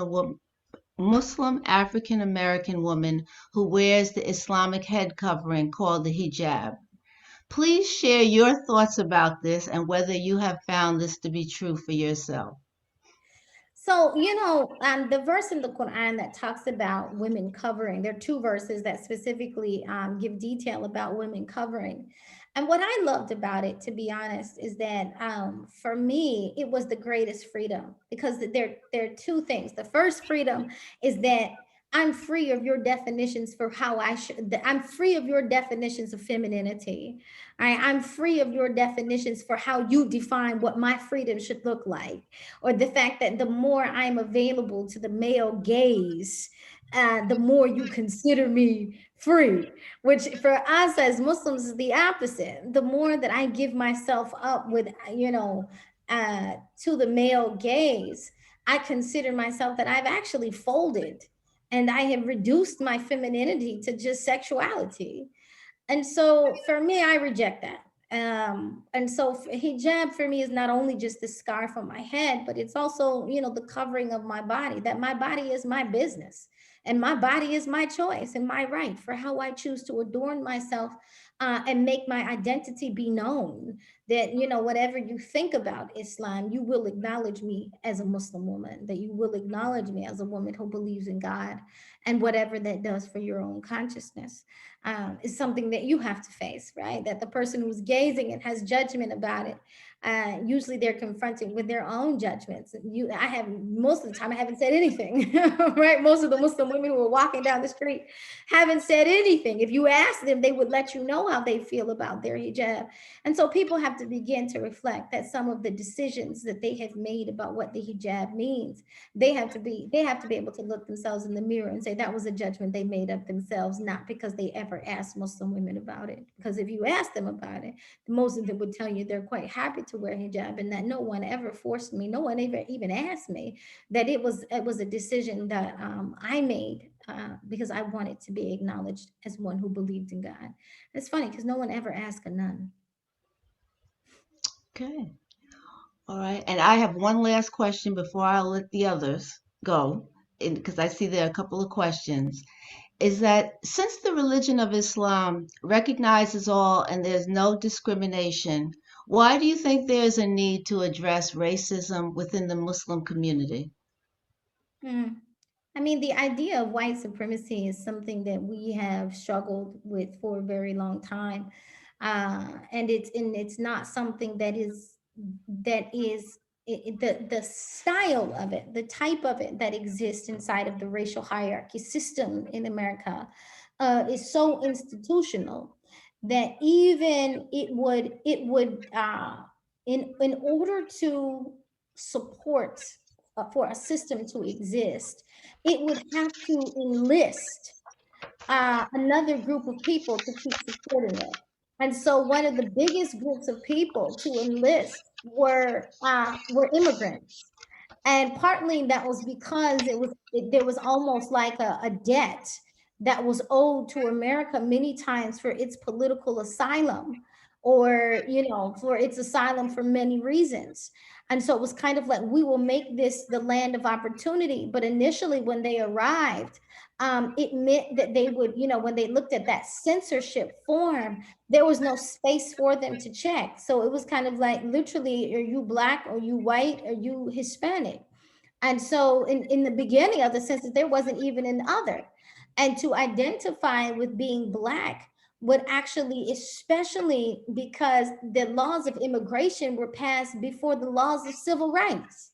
American woman who wears the Islamic head covering called the hijab. Please share your thoughts about this and whether you have found this to be true for yourself. So, the verse in the Quran that talks about women covering, there are two verses that specifically give detail about women covering. And what I loved about it, to be honest, is that for me, it was the greatest freedom because there are two things. The first freedom is that I'm free of your definitions for how I'm free of your definitions of femininity. I'm free of your definitions for how you define what my freedom should look like, or the fact that the more I'm available to the male gaze, the more you consider me free, which for us as Muslims is the opposite. The more that I give myself up with, to the male gaze, I consider myself that I've actually folded and I have reduced my femininity to just sexuality. And so for me, I reject that. And so hijab for me is not only just the scarf on my head, but it's also, the covering of my body, that my body is my business and my body is my choice and my right for how I choose to adorn myself and make my identity be known. That, whatever you think about Islam, you will acknowledge me as a Muslim woman, that you will acknowledge me as a woman who believes in God, and whatever that does for your own consciousness is something that you have to face, right? That the person who's gazing and has judgment about it, usually they're confronted with their own judgments. Most of the time, I haven't said anything, right? Most of the Muslim women who are walking down the street haven't said anything. If you ask them, they would let you know how they feel about their hijab. And so people have to begin to reflect that some of the decisions that they have made about what the hijab means, they have to be able to look themselves in the mirror and say that was a judgment they made of themselves, not because they ever asked Muslim women about it. Because if you ask them about it, most of them would tell you they're quite happy to wear hijab, and that no one ever forced me, no one ever even asked me, that it was a decision that I made because I wanted to be acknowledged as one who believed in God. It's funny because no one ever asked a nun. Okay. All right. And I have one last question before I let the others go, because I see there are a couple of questions. Is that since the religion of Islam recognizes all and there's no discrimination, why do you think there's a need to address racism within the Muslim community? Hmm. I mean, the idea of white supremacy is something that we have struggled with for a very long time, and it's not something that is the style of it, the type of it that exists inside of the racial hierarchy system in America, is so institutional that even in order to support for a system to exist, it would have to enlist another group of people to keep supporting it. And so one of the biggest groups of people to enlist were immigrants. And partly that was because there was almost like a debt that was owed to America many times for its political asylum, or for its asylum for many reasons. And so it was kind of like, we will make this the land of opportunity. But initially when they arrived, it meant that they would, when they looked at that censorship form, there was no space for them to check. So it was kind of like, literally, are you black, are you white, are you Hispanic? And so in the beginning of the census, there wasn't even an other. And to identify with being black would actually, especially because the laws of immigration were passed before the laws of civil rights.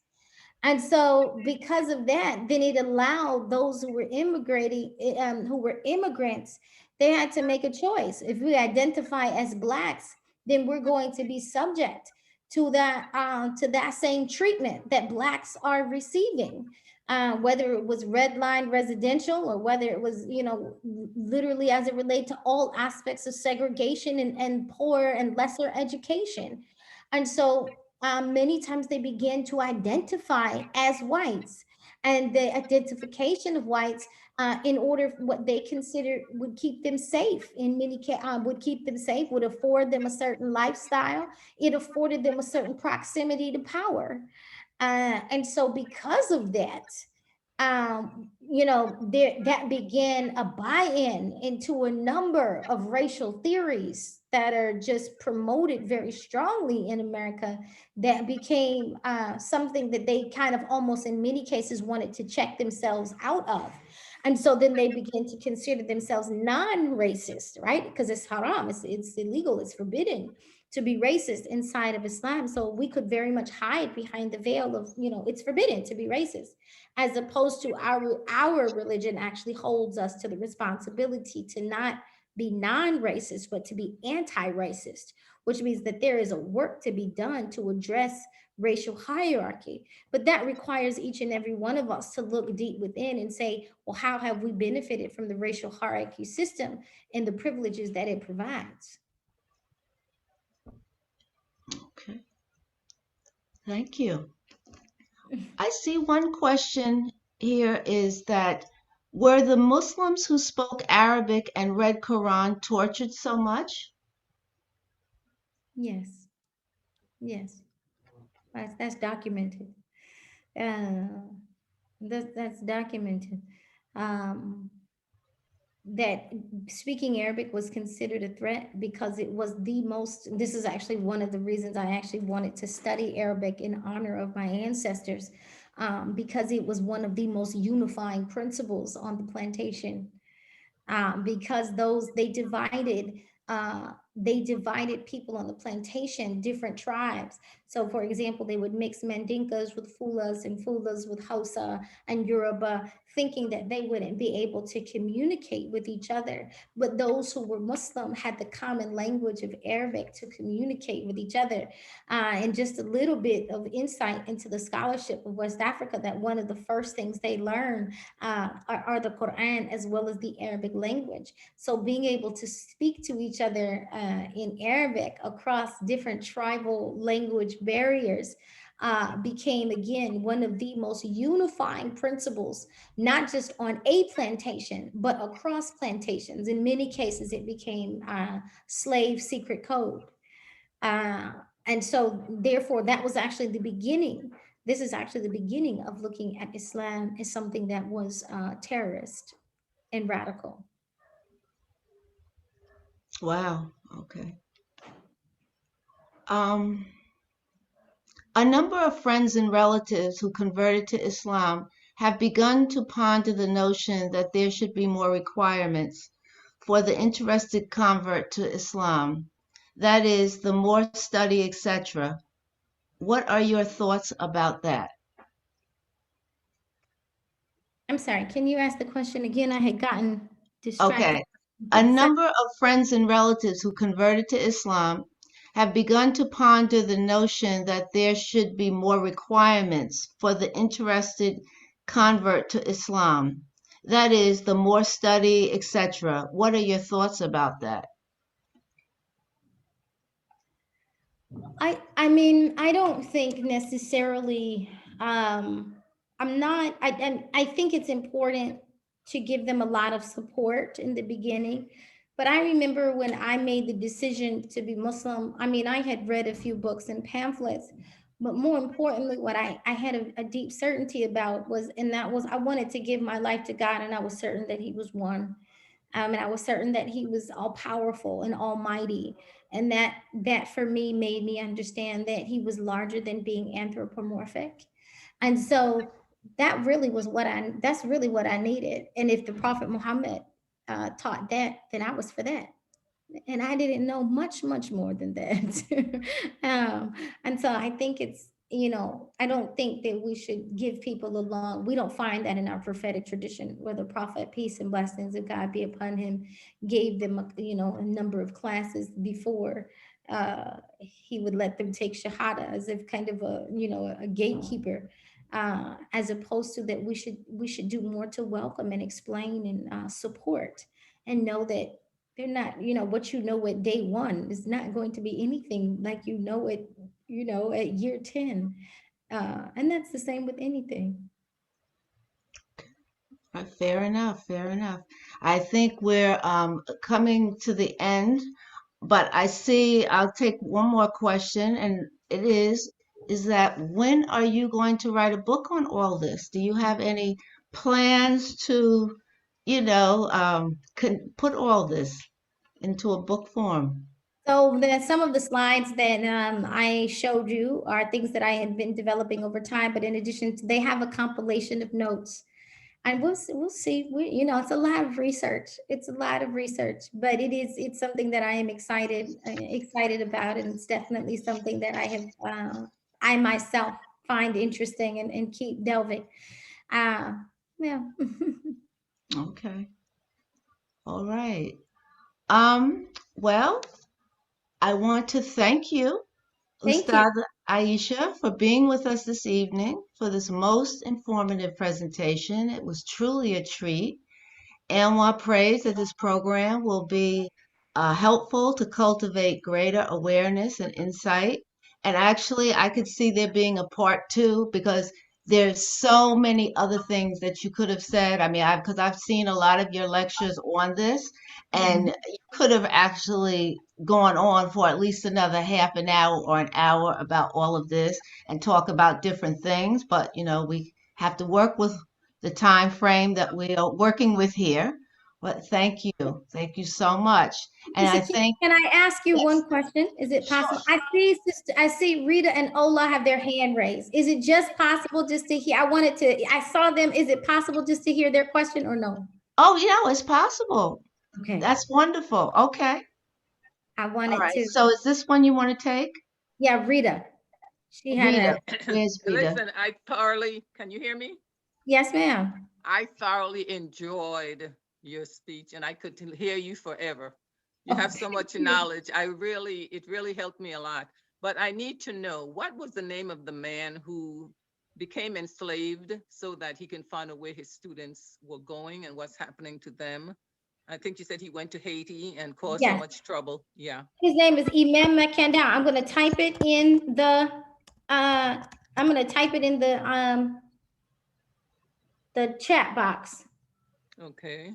And so, because of that, then it allowed those who were immigrating, who were immigrants, they had to make a choice. If we identify as blacks, then we're going to be subject to that same treatment that blacks are receiving, whether it was red line residential, or whether it was, literally as it relates to all aspects of segregation and poor and lesser education. And so many times they begin to identify as whites, and the identification of whites, in order what they consider would keep them safe, would keep them safe, would afford them a certain lifestyle. It afforded them a certain proximity to power. And so because of that, there that began a buy-in into a number of racial theories that are just promoted very strongly in America, that became something that they kind of almost in many cases wanted to check themselves out of. And so then they begin to consider themselves non-racist, right? Because it's haram, it's illegal, it's forbidden to be racist inside of Islam. So we could very much hide behind the veil of, it's forbidden to be racist, as opposed to our religion actually holds us to the responsibility to not be non-racist, but to be anti-racist, which means that there is a work to be done to address racial hierarchy. But that requires each and every one of us to look deep within and say, well, how have we benefited from the racial hierarchy system and the privileges that it provides? Okay. Thank you. I see one question here is that were the Muslims who spoke Arabic and read Quran tortured so much? Yes, yes, that's documented. Uh, that's documented. Um, that speaking Arabic was considered a threat because it was the most, this is actually one of the reasons I actually wanted to study Arabic in honor of my ancestors, because it was one of the most unifying principles on the plantation, because those they divided people on the plantation, different tribes. So, for example, they would mix Mandinkas with Fulas and Fulas with Hausa and Yoruba, thinking that they wouldn't be able to communicate with each other. But those who were Muslim had the common language of Arabic to communicate with each other. And just a little bit of insight into the scholarship of West Africa, that one of the first things they learn are the Quran as well as the Arabic language. So being able to speak to each other in Arabic across different tribal language barriers became, again, one of the most unifying principles, not just on a plantation, but across plantations. In many cases, it became slave secret code. Uh, And so therefore that was actually the beginning. This is actually the beginning of looking at Islam as something that was terrorist and radical. Wow. Okay. Um, a number of friends and relatives who converted to Islam have begun to ponder the notion that there should be more requirements for the interested convert to Islam. That is, the more study, etc. What are your thoughts about that? I'm sorry, can you ask the question again? I had gotten distracted. Okay. A number of friends and relatives who converted to Islam have begun to ponder the notion that there should be more requirements for the interested convert to Islam. That is, the more study, etc. What are your thoughts about that? I mean, I don't think necessarily, I'm not, I think it's important to give them a lot of support in the beginning. But I remember when I made the decision to be Muslim, I mean, I had read a few books and pamphlets, but more importantly, what I had a deep certainty about was, and that was, I wanted to give my life to God, and I was certain that He was one. And I was certain that He was all powerful and almighty. And that for me made me understand that He was larger than being anthropomorphic. And so that really was that's really what I needed. And if the Prophet Muhammad taught that, then I was for that. And I didn't know much, much more than that. And so I think it's, I don't think that we should give people we don't find that in our prophetic tradition, where the prophet, peace and blessings of God be upon him, gave them, a number of classes before he would let them take Shahada, as if kind of a gatekeeper, as opposed to that we should do more to welcome and explain and support, and know that they're not, what at day one is not going to be anything like it, at year 10. And that's the same with anything. Fair enough, fair enough. I think we're coming to the end, but I'll take one more question, and is that when are you going to write a book on all this? Do you have any plans to, put all this into a book form? So some of the slides that I showed you are things that I had been developing over time, but in addition, they have a compilation of notes. And we'll see. It's a lot of research. It's a lot of research, but it's something that I am excited about, and it's definitely something that I myself find interesting and keep delving. Yeah. Okay. All right. Well, I want to thank you, Thank you. Ustad Aisha, for being with us this evening for this most informative presentation. It was truly a treat. AMWA prays that this program will be helpful to cultivate greater awareness and insight. And actually, I could see there being a part two, because there's so many other things that you could have said. I mean, because I've seen a lot of your lectures on this, and Mhm. you could have actually gone on for at least another half an hour or an hour about all of this and talk about different things. But, we have to work with the time frame that we are working with here. But thank you. Thank you so much. And I Sakina, think, can I ask you yes, one question? Is it sure. possible? I see Rita and Ola have their hand raised. Is it just possible just to hear? I saw them. Is it possible just to hear their question or no? Oh, it's possible. Okay. That's wonderful. Okay. I All wanted right. to. So is this one you want to take? Yeah, Rita. She had Rita. a, Where's Rita? Listen, can you hear me? yes, ma'am. I thoroughly enjoyed your speech and I could hear you forever. You Oh, have so much thank you. knowledge. It really helped me a lot. But I need to know, what was the name of the man who became enslaved so that he can find out where his students were going and what's happening to them? I think you said he went to Haiti and caused so Yes. much trouble. Yeah. His name is Imam Makanda. I'm going to type it in the chat box. Okay.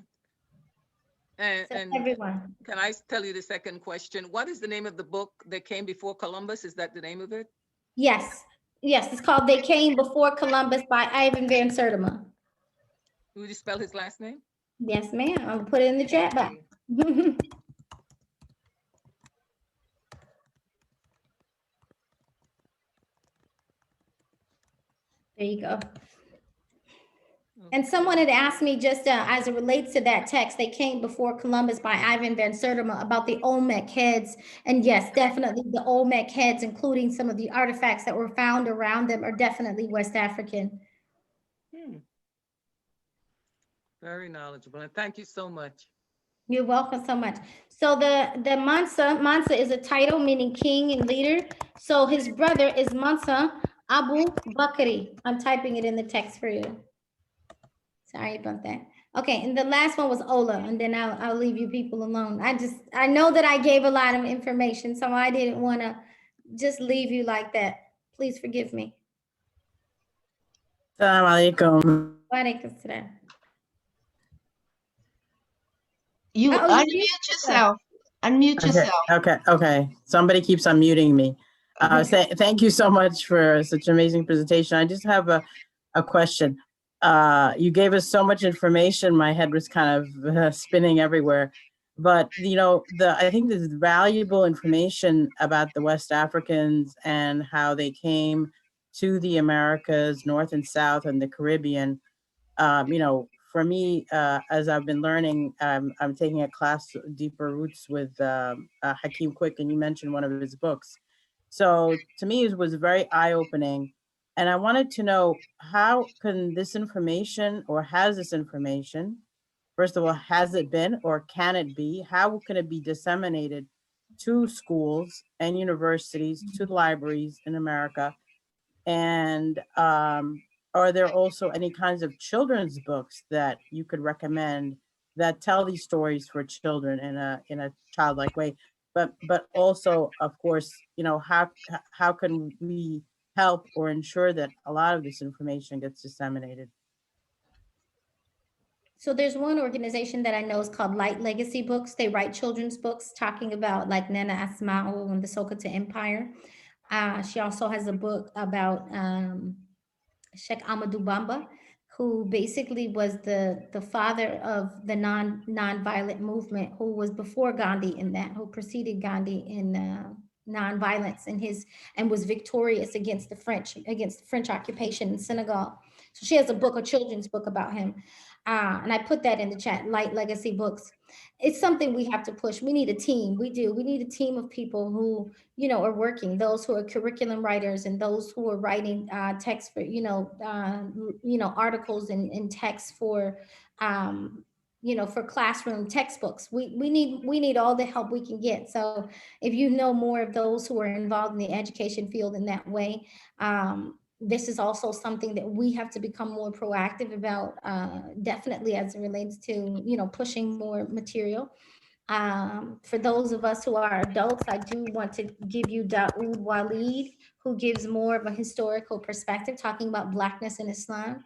So And everyone. can I tell you the second question? What is the name of the book that came before Columbus? Is that the name of it? Yes. Yes, it's called They Came Before Columbus by Ivan Van Sertima. Would you spell his last name? Yes, ma'am. I'll put it in the chat box. Okay. There you go. And someone had asked me just as it relates to that text, They Came Before Columbus by Ivan Van Sertima, about the Olmec heads. And yes, definitely the Olmec heads, including some of the artifacts that were found around them, are definitely West African. Hmm. Very knowledgeable. And thank you so much. You're welcome so much. So the Mansa is a title meaning king and leader. So his brother is Mansa Abu Bakri. I'm typing it in the text for you. Sorry about that. Okay, and the last one was Ola, and then I'll leave you people alone. I know that I gave a lot of information, so I didn't want to just leave you like that. Please forgive me. Assalamu alaikum. Wa alaikum salam. You Oh, you unmute muted yourself. Unmute Okay, yourself. okay. Somebody keeps unmuting me. Thank you so much for such an amazing presentation. I just have a question. You gave us so much information. My head was kind of spinning everywhere. But, you know, I think there's valuable information about the West Africans and how they came to the Americas, North and South, and the Caribbean. You know, for me, as I've been learning, I'm taking a class, Deeper Roots, with Hakeem Quick, and you mentioned one of his books. So to me, it was very eye-opening. And I wanted to know, how can this information, or has this information, first of all, has it been or can it be? How can it be disseminated to schools and universities, to libraries in America? And are there also any kinds of children's books that you could recommend that tell these stories for children in a childlike way? But also, of course, you know, how can we help or ensure that a lot of this information gets disseminated? So there's one organization that I know is called Light Legacy Books. They write children's books talking about like Nana Asma'u and the Sokoto Empire. She also has a book about Sheikh Amadou Bamba, who basically was the father of the non-violent movement, who was before Gandhi in that, who preceded Gandhi in non-violence and was victorious against the French occupation in Senegal. So she has a children's book about him. And I put that in the chat, Light Legacy Books. It's something we have to push. We need a team. We do. We need a team of people who, you know, are working, those who are curriculum writers and those who are writing text for, articles and text for, for classroom textbooks. We need all the help we can get. So if you know more of those who are involved in the education field in that way, this is also something that we have to become more proactive about, definitely as it relates to, pushing more material. For those of us who are adults, I do want to give you Daoud Walid, who gives more of a historical perspective, talking about Blackness in Islam.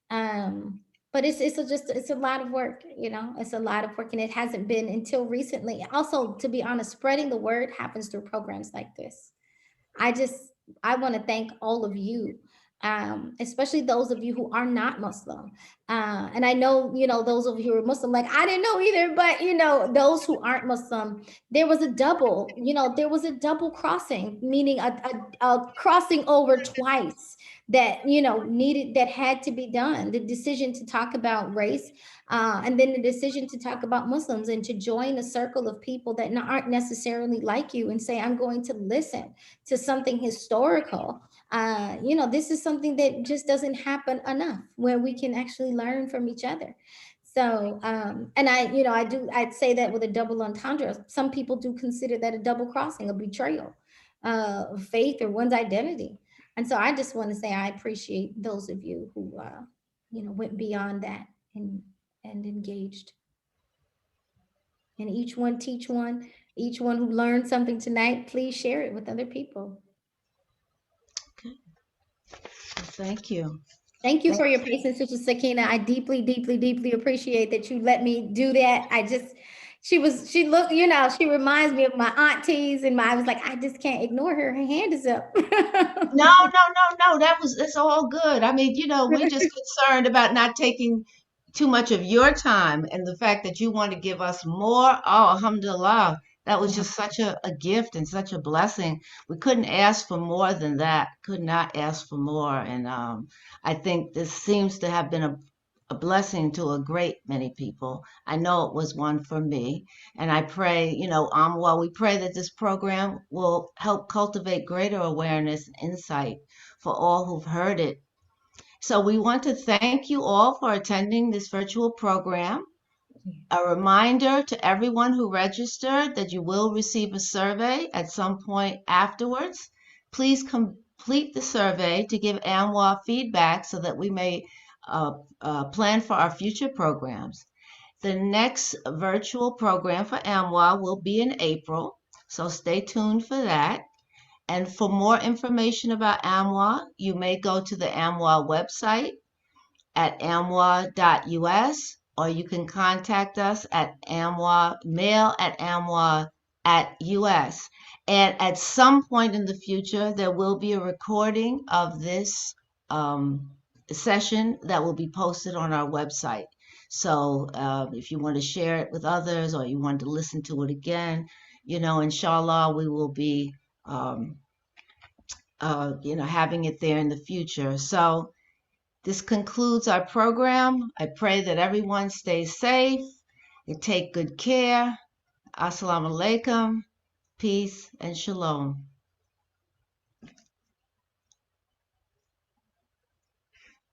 But it's a lot of work, it's a lot of work, and it hasn't been until recently. Also, to be honest, spreading the word happens through programs like this. I want to thank all of you, especially those of you who are not Muslim. And I know, those of you who are Muslim, like, I didn't know either, but, those who aren't Muslim, there was a double crossing, meaning a crossing over twice that, that had to be done. The decision to talk about race, and then the decision to talk about Muslims and to join a circle of people that aren't necessarily like you and say, I'm going to listen to something historical. This is something that just doesn't happen enough, where we can actually learn from each other. So, and I'd say that with a double entendre. Some people do consider that a double crossing, a betrayal of faith or one's identity. And so I just want to say I appreciate those of you who, went beyond that and engaged. And each one teach one. Each one who learned something tonight, please share it with other people. Okay. Thank you. Thank you for your patience, Sister Sakina. I deeply, deeply, deeply appreciate that you let me do that. she looked, you know, she reminds me of my aunties, and I was like, I just can't ignore her. Her hand is up. No. It's all good. I mean, we're just concerned about not taking too much of your time, and the fact that you want to give us more. Oh, alhamdulillah. That was just such a gift and such a blessing. We couldn't ask for more than that. Could not ask for more. And I think this seems to have been a blessing to a great many people. I know it was one for me. And I pray, AMWA, we pray that this program will help cultivate greater awareness and insight for all who've heard it. So we want to thank you all for attending this virtual program. A reminder to everyone who registered that you will receive a survey at some point afterwards. Please complete the survey to give AMWA feedback so that we may plan for our future programs. The next virtual program for AMWA will be in April, so stay tuned for that. And for more information about AMWA, you may go to the AMWA website at amwa.us, or you can contact us at mail@amwa.us. And at some point in the future, there will be a recording of this session that will be posted on our website. So if you want to share it with others, or you want to listen to it again, inshallah, we will be having it there in the future. So this concludes our program. I pray that everyone stays safe and take good care. Assalamu alaikum, peace, and shalom.